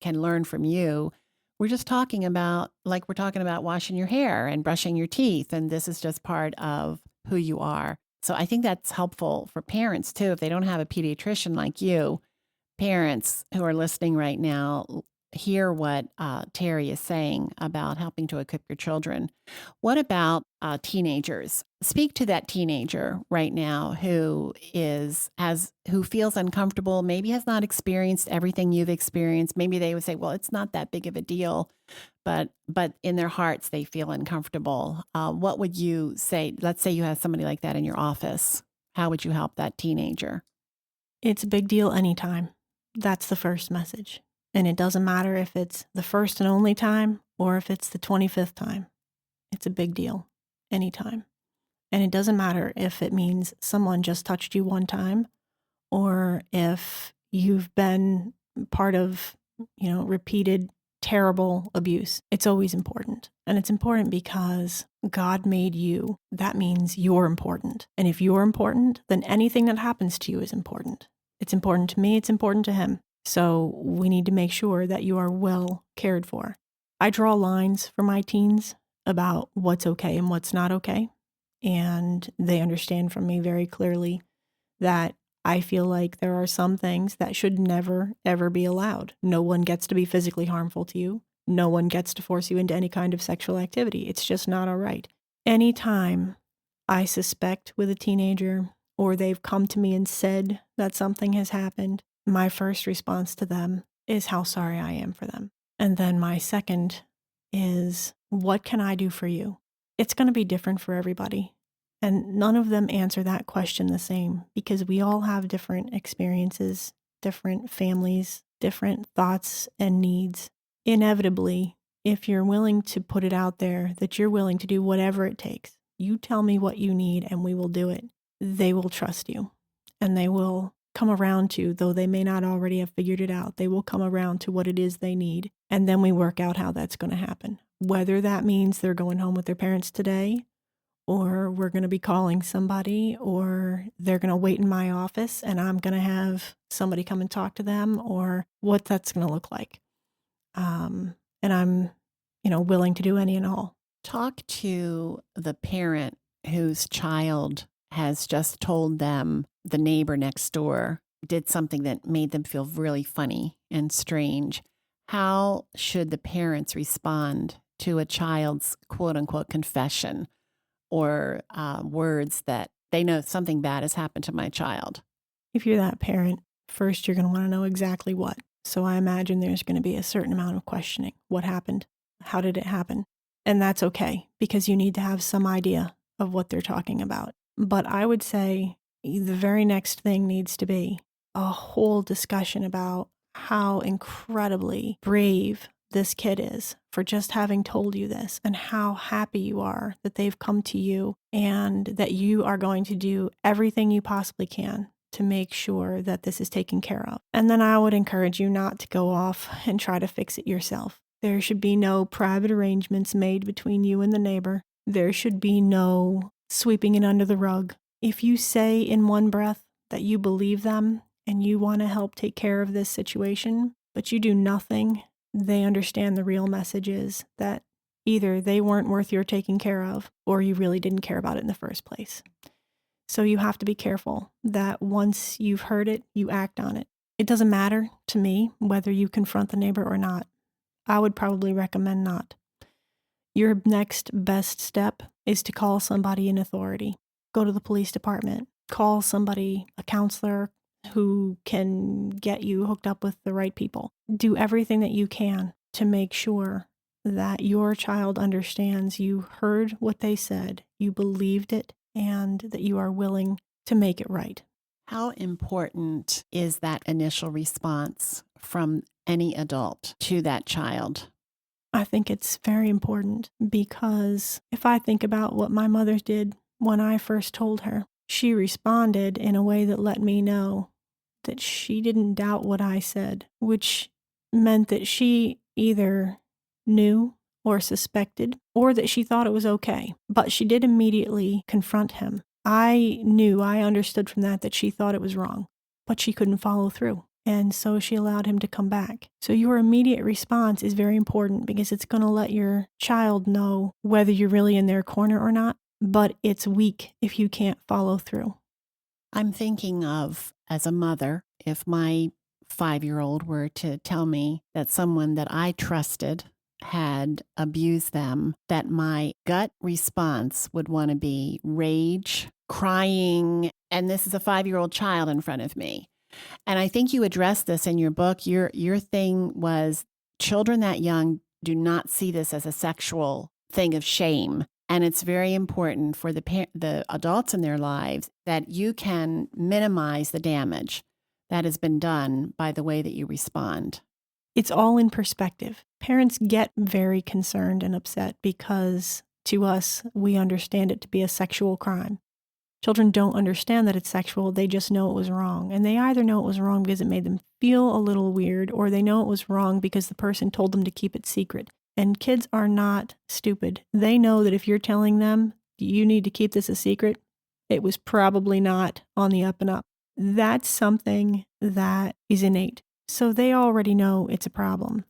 learn from you. We're just talking about, like we're talking about washing your hair and brushing your teeth, and this is just part of who you are. So I think that's helpful for parents too. If they don't have a pediatrician like you, parents who are listening right now, hear what Terry is saying about helping to equip your children. What about teenagers? Speak to that teenager right now who feels uncomfortable, maybe has not experienced everything you've experienced. Maybe they would say, well, it's not that big of a deal, but in their hearts, they feel uncomfortable. What would you say? Let's say you have somebody like that in your office. How would you help that teenager? It's a big deal anytime. That's the first message. And it doesn't matter if it's the first and only time or if it's the 25th time. It's a big deal anytime. And it doesn't matter if it means someone just touched you one time or if you've been part of, repeated terrible abuse. It's always important. And it's important because God made you. That means you're important. And if you're important, then anything that happens to you is important. It's important to me. It's important to him. So we need to make sure that you are well cared for. I draw lines for my teens about what's okay and what's not okay. And they understand from me very clearly that I feel like there are some things that should never, ever be allowed. No one gets to be physically harmful to you. No one gets to force you into any kind of sexual activity. It's just not all right. Anytime I suspect with a teenager or they've come to me and said that something has happened, my first response to them is how sorry I am for them. And then my second is, what can I do for you? It's going to be different for everybody. And none of them answer that question the same because we all have different experiences, different families, different thoughts and needs. Inevitably, if you're willing to put it out there that you're willing to do whatever it takes, you tell me what you need and we will do it, they will trust you and they will come around to, though they may not already have figured it out, they will come around to what it is they need. And then we work out how that's going to happen. Whether that means they're going home with their parents today, or we're going to be calling somebody, or they're going to wait in my office and I'm going to have somebody come and talk to them, or what that's going to look like. And I'm, willing to do any and all. Talk to the parent whose child has just told them the neighbor next door did something that made them feel really funny and strange. How should the parents respond to a child's quote unquote confession or words that they know something bad has happened to my child? If you're that parent, first you're going to want to know exactly what. So I imagine there's going to be a certain amount of questioning. What happened? How did it happen? And that's okay because you need to have some idea of what they're talking about. But I would say the very next thing needs to be a whole discussion about how incredibly brave this kid is for just having told you this and how happy you are that they've come to you and that you are going to do everything you possibly can to make sure that this is taken care of. And then I would encourage you not to go off and try to fix it yourself. There should be no private arrangements made between you and the neighbor. There should be no sweeping it under the rug. If you say in one breath that you believe them and you want to help take care of this situation, but you do nothing, they understand the real message is that either they weren't worth your taking care of or you really didn't care about it in the first place. So you have to be careful that once you've heard it, you act on it. It doesn't matter to me whether you confront the neighbor or not. I would probably recommend not. Your next best step is to call somebody in authority. Go to the police department. Call somebody, a counselor who can get you hooked up with the right people. Do everything that you can to make sure that your child understands you heard what they said, you believed it, and that you are willing to make it right. How important is that initial response from any adult to that child? I think it's very important because if I think about what my mother did when I first told her, she responded in a way that let me know that she didn't doubt what I said, which meant that she either knew or suspected, or that she thought it was okay. But she did immediately confront him. I understood from that she thought it was wrong, but she couldn't follow through. And so she allowed him to come back. So your immediate response is very important because it's going to let your child know whether you're really in their corner or not, but it's weak if you can't follow through. I'm thinking of, as a mother, if my 5-year-old were to tell me that someone that I trusted had abused them, that my gut response would want to be rage, crying, and this is a 5-year-old child in front of me. And I think you addressed this in your book. Your thing was children that young do not see this as a sexual thing of shame. And it's very important for the adults in their lives that you can minimize the damage that has been done by the way that you respond. It's all in perspective. Parents get very concerned and upset because to us, we understand it to be a sexual crime. Children don't understand that it's sexual. They just know it was wrong. And they either know it was wrong because it made them feel a little weird, or they know it was wrong because the person told them to keep it secret. And kids are not stupid. They know that if you're telling them you need to keep this a secret, it was probably not on the up and up. That's something that is innate. So they already know it's a problem.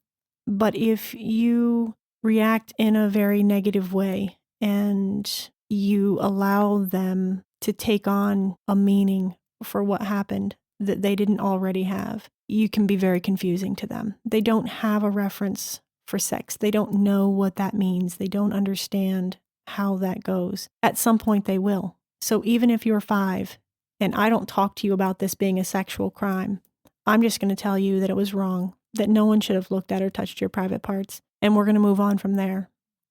But if you react in a very negative way and you allow them to take on a meaning for what happened that they didn't already have, you can be very confusing to them. They don't have a reference for sex. They don't know what that means. They don't understand how that goes. At some point they will. So even if you're 5 and I don't talk to you about this being a sexual crime, I'm just going to tell you that it was wrong, that no one should have looked at or touched your private parts, and we're going to move on from there.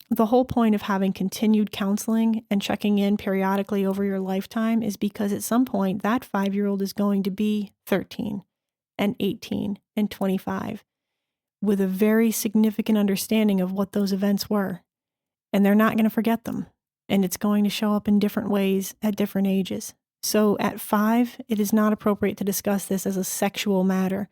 The whole point of having continued counseling and checking in periodically over your lifetime is because at some point that 5-year-old is going to be 13 and 18 and 25 with a very significant understanding of what those events were. And they're not going to forget them. And it's going to show up in different ways at different ages. So at 5, it is not appropriate to discuss this as a sexual matter,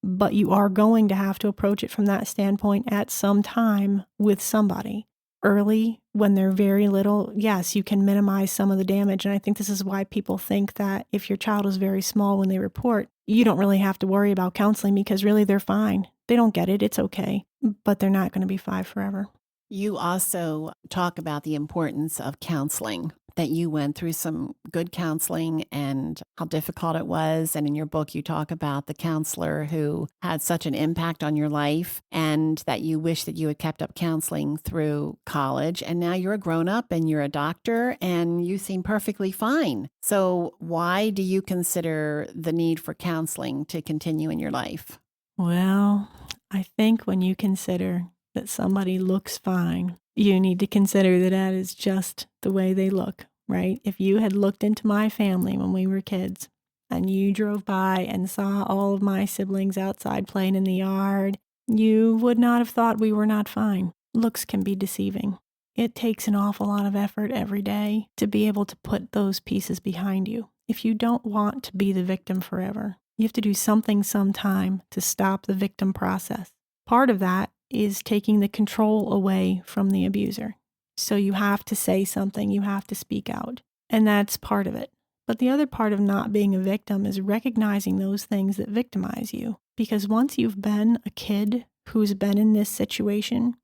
but you are going to have to approach it from that standpoint at some time with somebody. Early, when they're very little, yes, you can minimize some of the damage. And I think this is why people think that if your child is very small when they report, you don't really have to worry about counseling because really they're fine. They don't get it. It's okay. But they're not going to be 5 forever. You also talk about the importance of counseling, that you went through some good counseling and how difficult it was. And in your book, you talk about the counselor who had such an impact on your life and that you wish that you had kept up counseling through college. And now you're a grown up and you're a doctor and you seem perfectly fine. So why do you consider the need for counseling to continue in your life? Well, I think when you consider that somebody looks fine, you need to consider that that is just the way they look, right? If you had looked into my family when we were kids and you drove by and saw all of my siblings outside playing in the yard, you would not have thought we were not fine. Looks can be deceiving. It takes an awful lot of effort every day to be able to put those pieces behind you. If you don't want to be the victim forever, you have to do something sometime to stop the victim process. Part of that is taking the control away from the abuser. So you have to say something, you have to speak out, and that's part of it. But the other part of not being a victim is recognizing those things that victimize you. Because once you've been a kid who's been in this situation,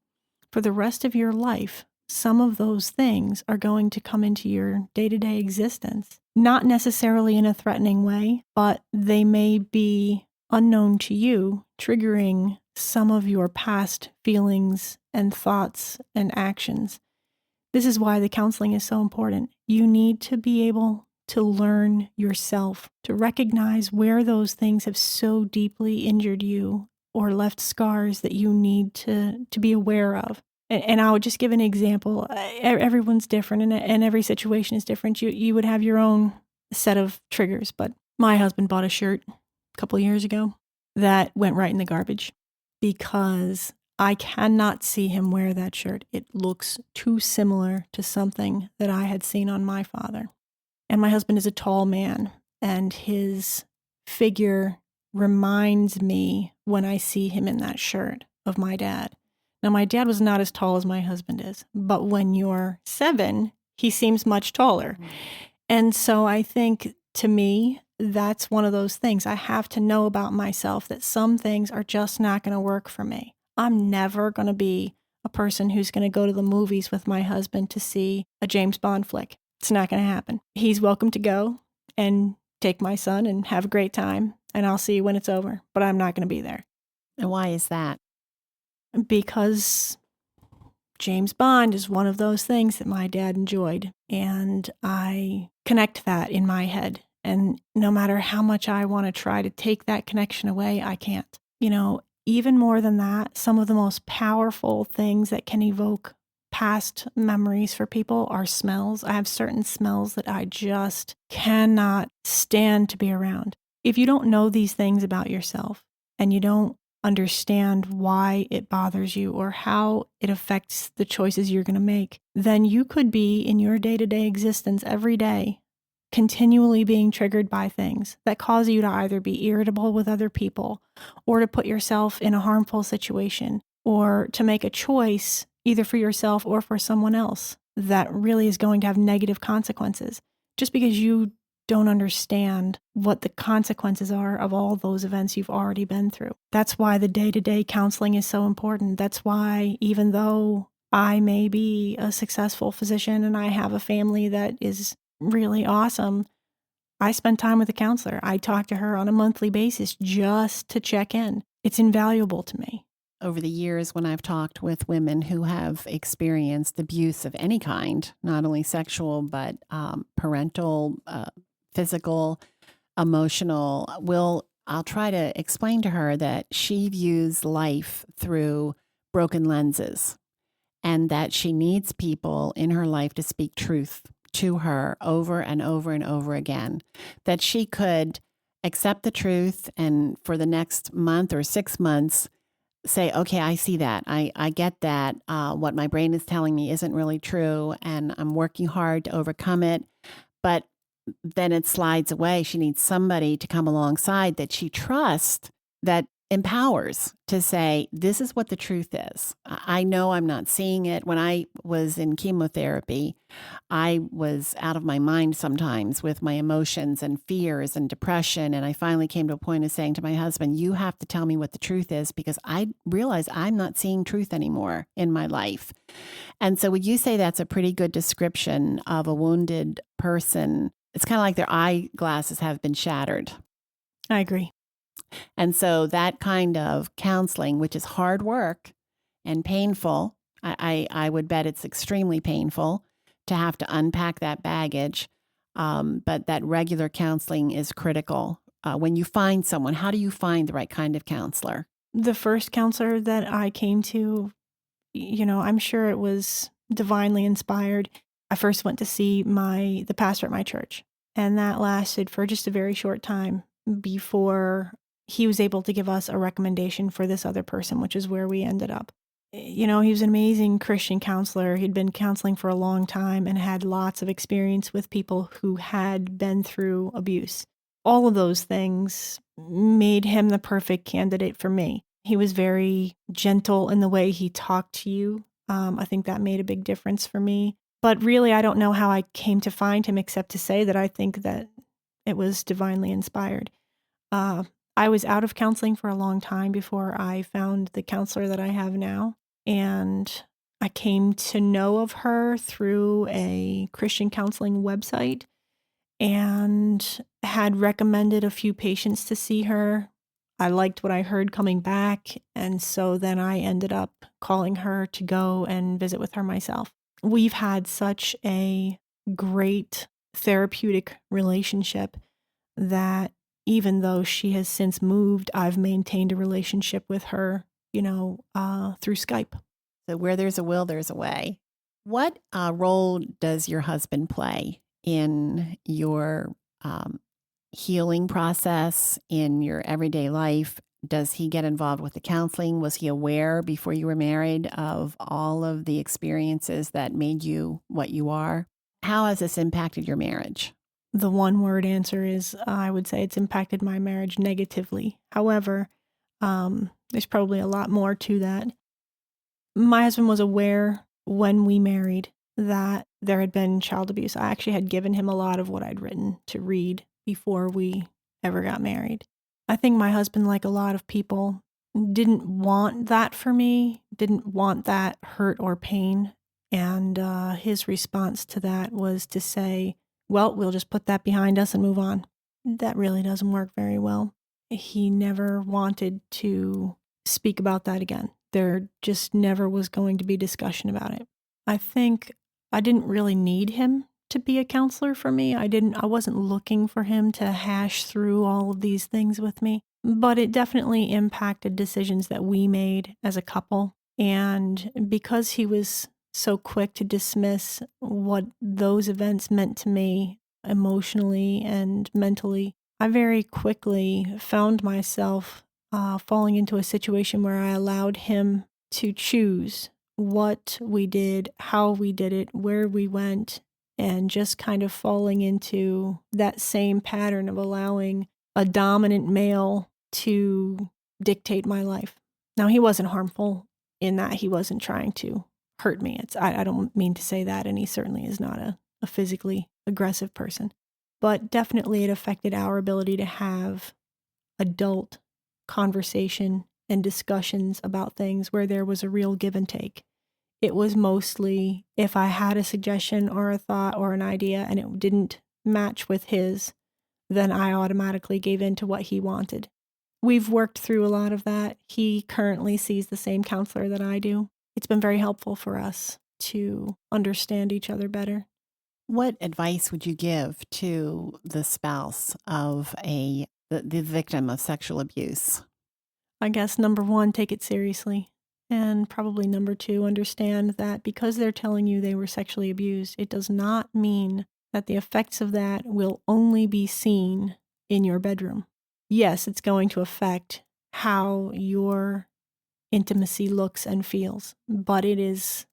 for the rest of your life, some of those things are going to come into your day-to-day existence. Not necessarily in a threatening way, but they may be unknown to you, triggering some of your past feelings and thoughts and actions. This is why the counseling is so important. You need to be able to learn yourself, to recognize where those things have so deeply injured you or left scars that you need to be aware of. And I would just give an example. Everyone's different and every situation is different. You would have your own set of triggers, but my husband bought a shirt a couple of years ago that went right in the garbage because I cannot see him wear that shirt. It looks too similar to something that I had seen on my father. And my husband is a tall man, and his figure reminds me when I see him in that shirt of my dad. Now, my dad was not as tall as my husband is, but when you're 7, he seems much taller. And so I think, to me, that's one of those things. I have to know about myself that some things are just not going to work for me. I'm never going to be a person who's going to go to the movies with my husband to see a James Bond flick. It's not going to happen. He's welcome to go and take my son and have a great time, and I'll see you when it's over, but I'm not going to be there. And why is that? Because James Bond is one of those things that my dad enjoyed, and I connect that in my head. And no matter how much I want to try to take that connection away, I can't. Even more than that, some of the most powerful things that can evoke past memories for people are smells. I have certain smells that I just cannot stand to be around. If you don't know these things about yourself and you don't understand why it bothers you or how it affects the choices you're going to make, then you could be in your day-to-day existence every day continually being triggered by things that cause you to either be irritable with other people or to put yourself in a harmful situation or to make a choice either for yourself or for someone else that really is going to have negative consequences just because you don't understand what the consequences are of all those events you've already been through. That's why the day-to-day counseling is so important. That's why, even though I may be a successful physician and I have a family that is really awesome, I spend time with a counselor. I talk to her on a monthly basis just to check in. It's invaluable to me. Over the years, when I've talked with women who have experienced abuse of any kind, not only sexual, but parental, physical, emotional, I'll try to explain to her that she views life through broken lenses and that she needs people in her life to speak truth to her over and over and over again, that she could accept the truth and for the next month or 6 months say, okay, I see that. I get that. What my brain is telling me isn't really true, and I'm working hard to overcome it. But then it slides away. She needs somebody to come alongside that she trusts, that empowers to say, this is what the truth is. I know I'm not seeing it. When I was in chemotherapy, I was out of my mind sometimes with my emotions and fears and depression. And I finally came to a point of saying to my husband, you have to tell me what the truth is, because I realize I'm not seeing truth anymore in my life. And so would you say that's a pretty good description of a wounded person? It's kind of like their eyeglasses have been shattered. I agree. And so that kind of counseling, which is hard work and painful, I would bet it's extremely painful to have to unpack that baggage. But that regular counseling is critical. When you find someone, how do you find the right kind of counselor? The first counselor that I came to, I'm sure it was divinely inspired. I first went to see the pastor at my church, and that lasted for just a very short time before he was able to give us a recommendation for this other person, which is where we ended up. He was an amazing Christian counselor. He'd been counseling for a long time and had lots of experience with people who had been through abuse. All of those things made him the perfect candidate for me. He was very gentle in the way he talked to you. I think that made a big difference for me. But really, I don't know how I came to find him, except to say that I think that it was divinely inspired. I was out of counseling for a long time before I found the counselor that I have now. And I came to know of her through a Christian counseling website and had recommended a few patients to see her. I liked what I heard coming back, and so then I ended up calling her to go and visit with her myself. We've had such a great therapeutic relationship that even though she has since moved, I've maintained a relationship with her, through Skype. So where there's a will, there's a way. What role does your husband play in your healing process, in your everyday life? Does he get involved with the counseling? Was he aware before you were married of all of the experiences that made you what you are? How has this impacted your marriage? The one-word answer is I would say it's impacted my marriage negatively. However, there's probably a lot more to that. My husband was aware when we married that there had been child abuse. I actually had given him a lot of what I'd written to read before we ever got married. I think my husband, like a lot of people, didn't want that for me, didn't want that hurt or pain. And his response to that was to say, well, we'll just put that behind us and move on. That really doesn't work very well. He never wanted to speak about that again. There just never was going to be discussion about it. I think I didn't really need him to be a counselor for me. I wasn't looking for him to hash through all of these things with me, but it definitely impacted decisions that we made as a couple. And because he was so quick to dismiss what those events meant to me emotionally and mentally, I very quickly found myself falling into a situation where I allowed him to choose what we did, how we did it, where we went, and just kind of falling into that same pattern of allowing a dominant male to dictate my life. Now, he wasn't harmful in that he wasn't trying to hurt me. I don't mean to say that, and he certainly is not a physically aggressive person. but definitely it affected our ability to have adult conversation and discussions about things where there was a real give and take. It was mostly if I had a suggestion or a thought or an idea and it didn't match with his, then I automatically gave in to what he wanted. We've worked through a lot of that. He currently sees the same counselor that I do. It's been very helpful for us to understand each other better. What advice would you give to the spouse of the victim of sexual abuse? I guess number one, take it seriously. And probably number two, understand that because they're telling you they were sexually abused, it does not mean that the effects of that will only be seen in your bedroom. Yes, it's going to affect how your intimacy looks and feels, but it is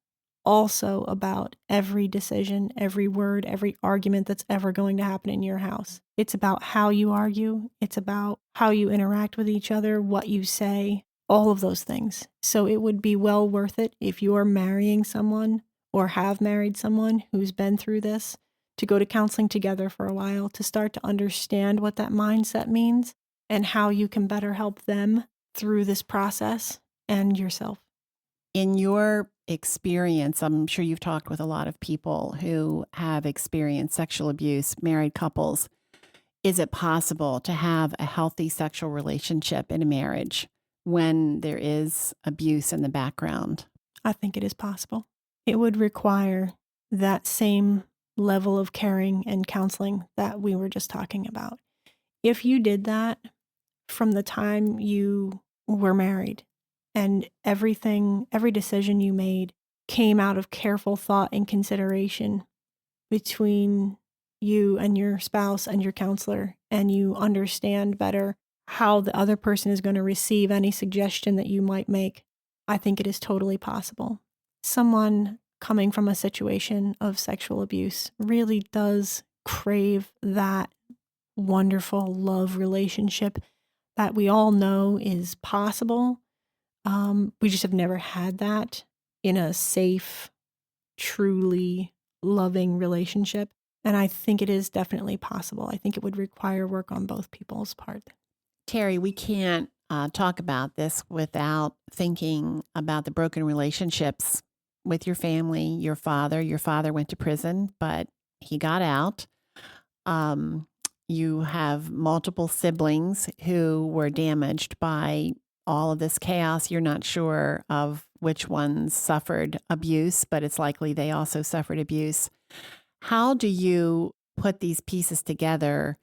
also about every decision, every word, every argument that's ever going to happen in your house. It's about how you argue. It's about how you interact with each other, what you say, all of those things. So it would be well worth it if you're marrying someone or have married someone who's been through this to go to counseling together for a while to start to understand what that mindset means and how you can better help them through this process and yourself. In your experience, I'm sure you've talked with a lot of people who have experienced sexual abuse, married couples. Is it possible to have a healthy sexual relationship in a marriage when there is abuse in the background? I think it is possible. It would require that same level of caring and counseling that we were just talking about. If you did that from the time you were married and every decision you made came out of careful thought and consideration between you and your spouse and your counselor, and you understand better how the other person is going to receive any suggestion that you might make, I think it is totally possible. Someone coming from a situation of sexual abuse really does crave that wonderful love relationship that we all know is possible. We just have never had that in a safe, truly loving relationship. And I think it is definitely possible. I think it would require work on both people's part. Terry, we can't talk about this without thinking about the broken relationships with your family, your father. Your father went to prison, but he got out. You have multiple siblings who were damaged by all of this chaos. You're not sure of which ones suffered abuse, but it's likely they also suffered abuse. How do you put these pieces together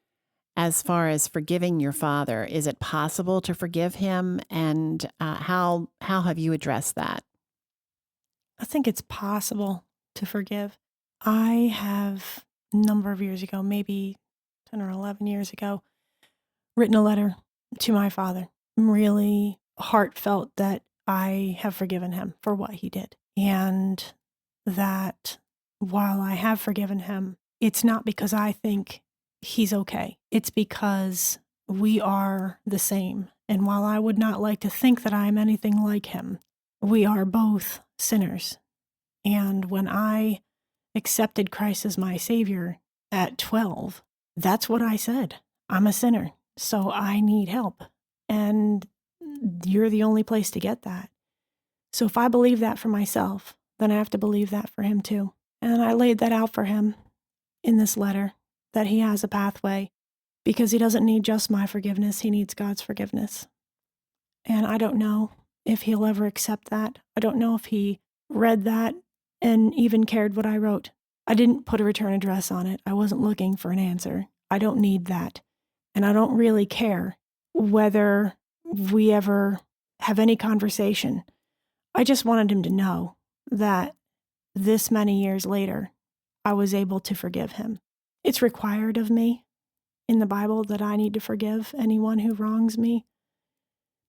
as far as forgiving your father? Is it possible to forgive him? And how have you addressed that? I think it's possible to forgive. I have a number of years ago, maybe 10 or 11 years ago, written a letter to my father. I'm really heartfelt that I have forgiven him for what he did. And that while I have forgiven him, it's not because I think he's okay. It's because we are the same. And while I would not like to think that I'm anything like him, we are both sinners. And when I accepted Christ as my Savior at 12, that's what I said. I'm a sinner, so I need help. And you're the only place to get that. So if I believe that for myself, then I have to believe that for him too. And I laid that out for him in this letter, that he has a pathway, because he doesn't need just my forgiveness, he needs God's forgiveness. And I don't know if he'll ever accept that. I don't know if he read that and even cared what I wrote. I didn't put a return address on it. I wasn't looking for an answer. I don't need that. And I don't really care whether we ever have any conversation. I just wanted him to know that this many years later, I was able to forgive him. It's required of me in the Bible that I need to forgive anyone who wrongs me.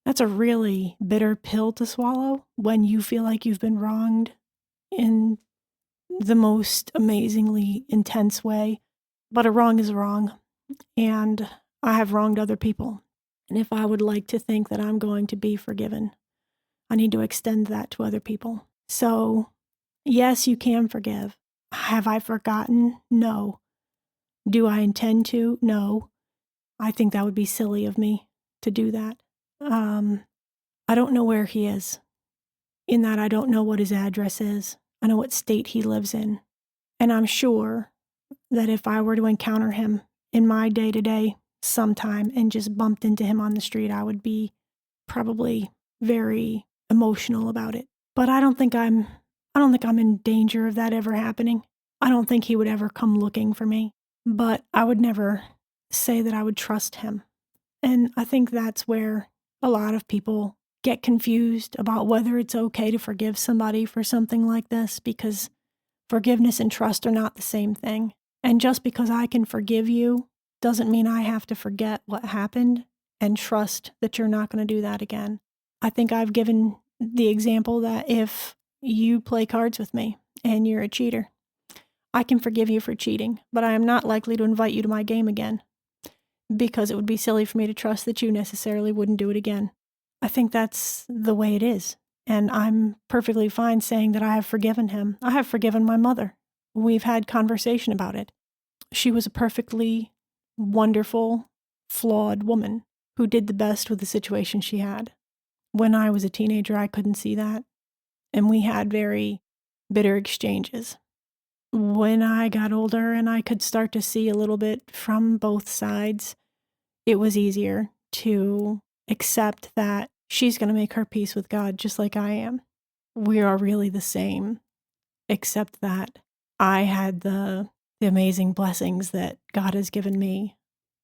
That's a really bitter pill to swallow when you feel like you've been wronged in the most amazingly intense way. But a wrong is a wrong, and I have wronged other people. And if I would like to think that I'm going to be forgiven, I need to extend that to other people. So, yes, you can forgive. Have I forgotten? No. Do I intend to? No. I think that would be silly of me to do that. I don't know where he is, in that I don't know what his address is. I know what state he lives in. And I'm sure that if I were to encounter him in my day-to-day sometime and just bumped into him on the street, I would be probably very emotional about it. But I don't think I'm in danger of that ever happening. I don't think he would ever come looking for me. But I would never say that I would trust him. And I think that's where a lot of people get confused about whether it's okay to forgive somebody for something like this, because forgiveness and trust are not the same thing. And just because I can forgive you doesn't mean I have to forget what happened and trust that you're not going to do that again. I think I've given the example that if you play cards with me and you're a cheater, I can forgive you for cheating, but I am not likely to invite you to my game again, because it would be silly for me to trust that you necessarily wouldn't do it again. I think that's the way it is. And I'm perfectly fine saying that I have forgiven him. I have forgiven my mother. We've had conversation about it. She was a perfectly wonderful, flawed woman who did the best with the situation she had. When I was a teenager, I couldn't see that. And we had very bitter exchanges. When I got older and I could start to see a little bit from both sides, it was easier to accept that she's going to make her peace with God just like I am. We are really the same, except that I had the amazing blessings that God has given me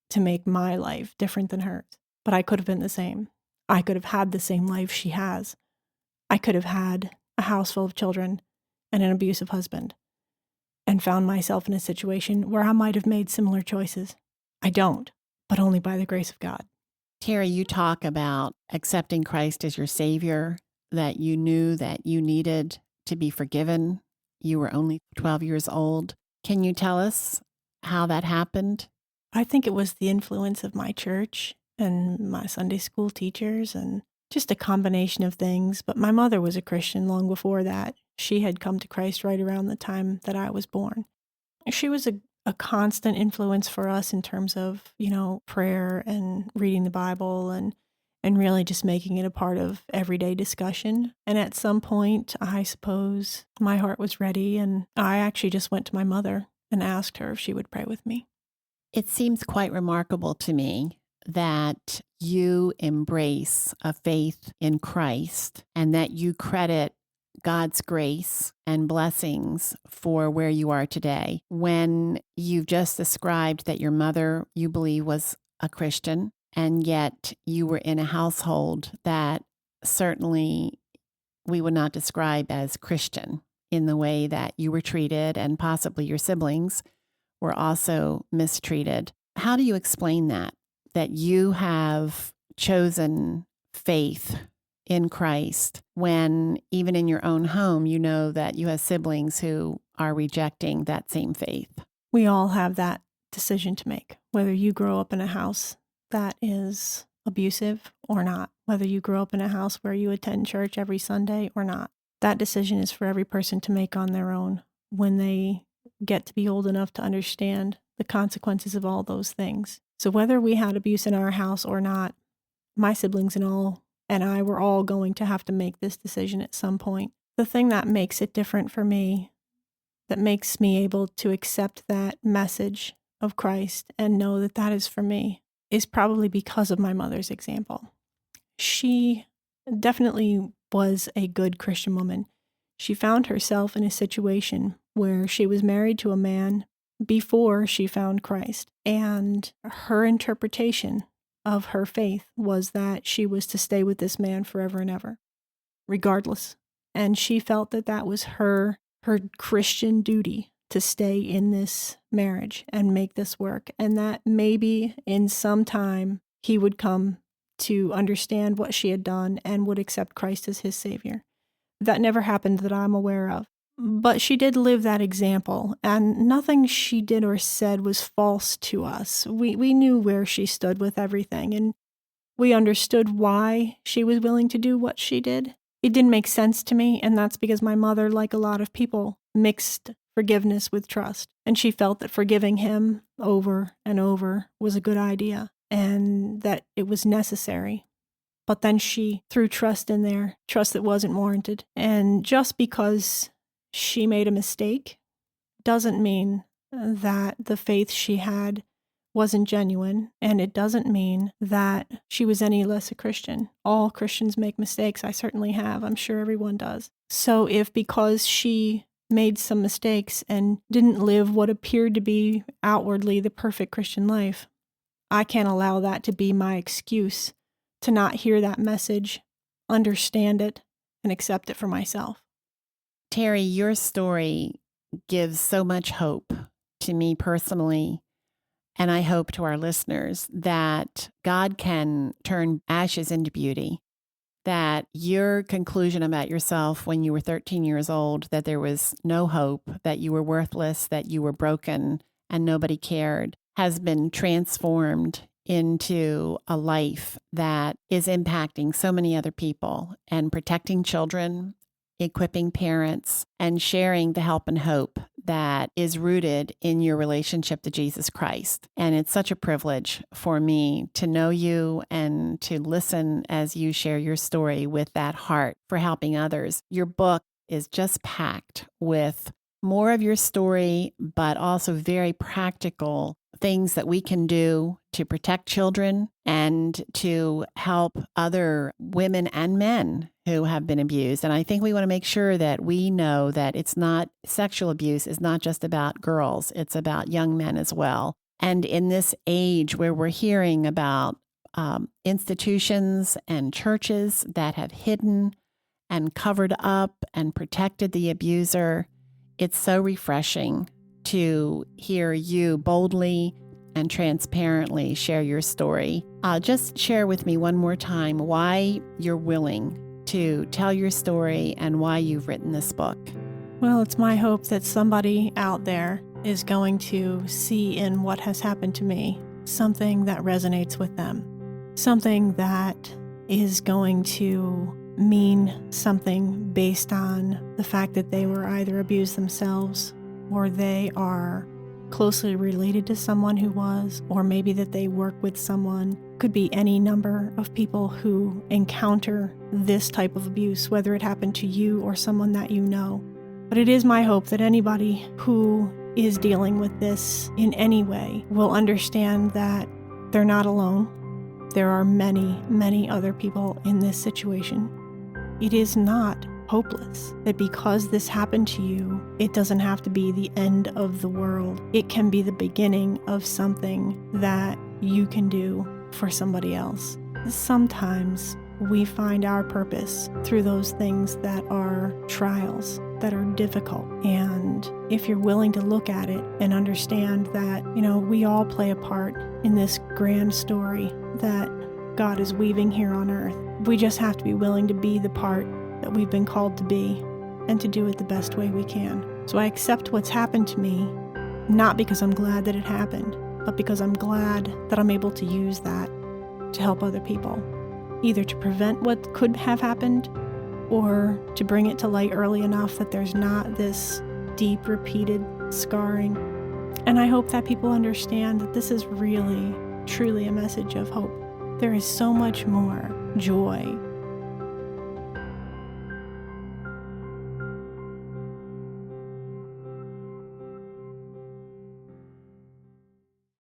to make my life different than hers. But I could have been the same. I could have had the same life she has. I could have had a house full of children and an abusive husband and found myself in a situation where I might have made similar choices. I don't, but only by the grace of God. Terry, you talk about accepting Christ as your Savior, that you knew that you needed to be forgiven. You were only 12 years old. Can you tell us how that happened? I think it was the influence of my church and my Sunday school teachers and just a combination of things. But my mother was a Christian long before that. She had come to Christ right around the time that I was born. She was a constant influence for us in terms of, prayer and reading the Bible and really just making it a part of everyday discussion. And at some point, I suppose my heart was ready, and I actually just went to my mother and asked her if she would pray with me. It seems quite remarkable to me that you embrace a faith in Christ and that you credit God's grace and blessings for where you are today, when you've just described that your mother, you believe, was a Christian, and yet you were in a household that certainly we would not describe as Christian in the way that you were treated, and possibly your siblings were also mistreated. How do you explain that you have chosen faith in Christ when even in your own home, you know that you have siblings who are rejecting that same faith? We all have that decision to make, whether you grow up in a house that is abusive or not, whether you grow up in a house where you attend church every Sunday or not. That decision is for every person to make on their own when they get to be old enough to understand the consequences of all those things. So whether we had abuse in our house or not, my siblings and I were all going to have to make this decision at some point. The thing that makes it different for me, that makes me able to accept that message of Christ and know that that is for me, is probably because of my mother's example. She definitely was a good Christian woman. She found herself in a situation where she was married to a man before she found Christ, and her interpretation of her faith was that she was to stay with this man forever and ever, regardless. And she felt that that was her Christian duty to stay in this marriage and make this work, and that maybe in some time he would come to understand what she had done and would accept Christ as his Savior. That never happened that I'm aware of. But she did live that example, and nothing she did or said was false to us. We knew where she stood with everything, and we understood why she was willing to do what she did. It didn't make sense to me, and that's because my mother, like a lot of people, mixed forgiveness with trust. And she felt that forgiving him over and over was a good idea and that it was necessary. But then she threw trust in there, trust that wasn't warranted. And just because she made a mistake doesn't mean that the faith she had wasn't genuine, and it doesn't mean that she was any less a Christian. All Christians make mistakes. I certainly have. I'm sure everyone does. So if because she made some mistakes and didn't live what appeared to be outwardly the perfect Christian life, I can't allow that to be my excuse to not hear that message, understand it, and accept it for myself. Terry, your story gives so much hope to me personally, and I hope to our listeners, that God can turn ashes into beauty. That your conclusion about yourself when you were 13 years old, that there was no hope, that you were worthless, that you were broken, and nobody cared, has been transformed into a life that is impacting so many other people and protecting children, equipping parents, and sharing the help and hope that is rooted in your relationship to Jesus Christ. And it's such a privilege for me to know you and to listen as you share your story with that heart for helping others. Your book is just packed with more of your story, but also very practical things that we can do to protect children and to help other women and men who have been abused. And I think we want to make sure that we know that sexual abuse is not just about girls, it's about young men as well. And in this age where we're hearing about institutions and churches that have hidden and covered up and protected the abuser, it's so refreshing to hear you boldly and transparently share your story. Just share with me one more time why you're willing to tell your story and why you've written this book. Well, it's my hope that somebody out there is going to see in what has happened to me something that resonates with them, something that is going to mean something based on the fact that they were either abused themselves or they are closely related to someone who was, or maybe that they work with someone. Could be any number of people who encounter this type of abuse, whether it happened to you or someone that you know. But it is my hope that anybody who is dealing with this in any way will understand that they're not alone. There are many, many other people in this situation. It is not hopeless, that because this happened to you, it doesn't have to be the end of the world. It can be the beginning of something that you can do for somebody else. Sometimes we find our purpose through those things that are trials, that are difficult. And if you're willing to look at it and understand that, we all play a part in this grand story that God is weaving here on earth. We just have to be willing to be the part that we've been called to be and to do it the best way we can. So I accept what's happened to me, not because I'm glad that it happened, but because I'm glad that I'm able to use that to help other people, either to prevent what could have happened or to bring it to light early enough that there's not this deep, repeated scarring. And I hope that people understand that this is really, truly a message of hope. There is so much more joy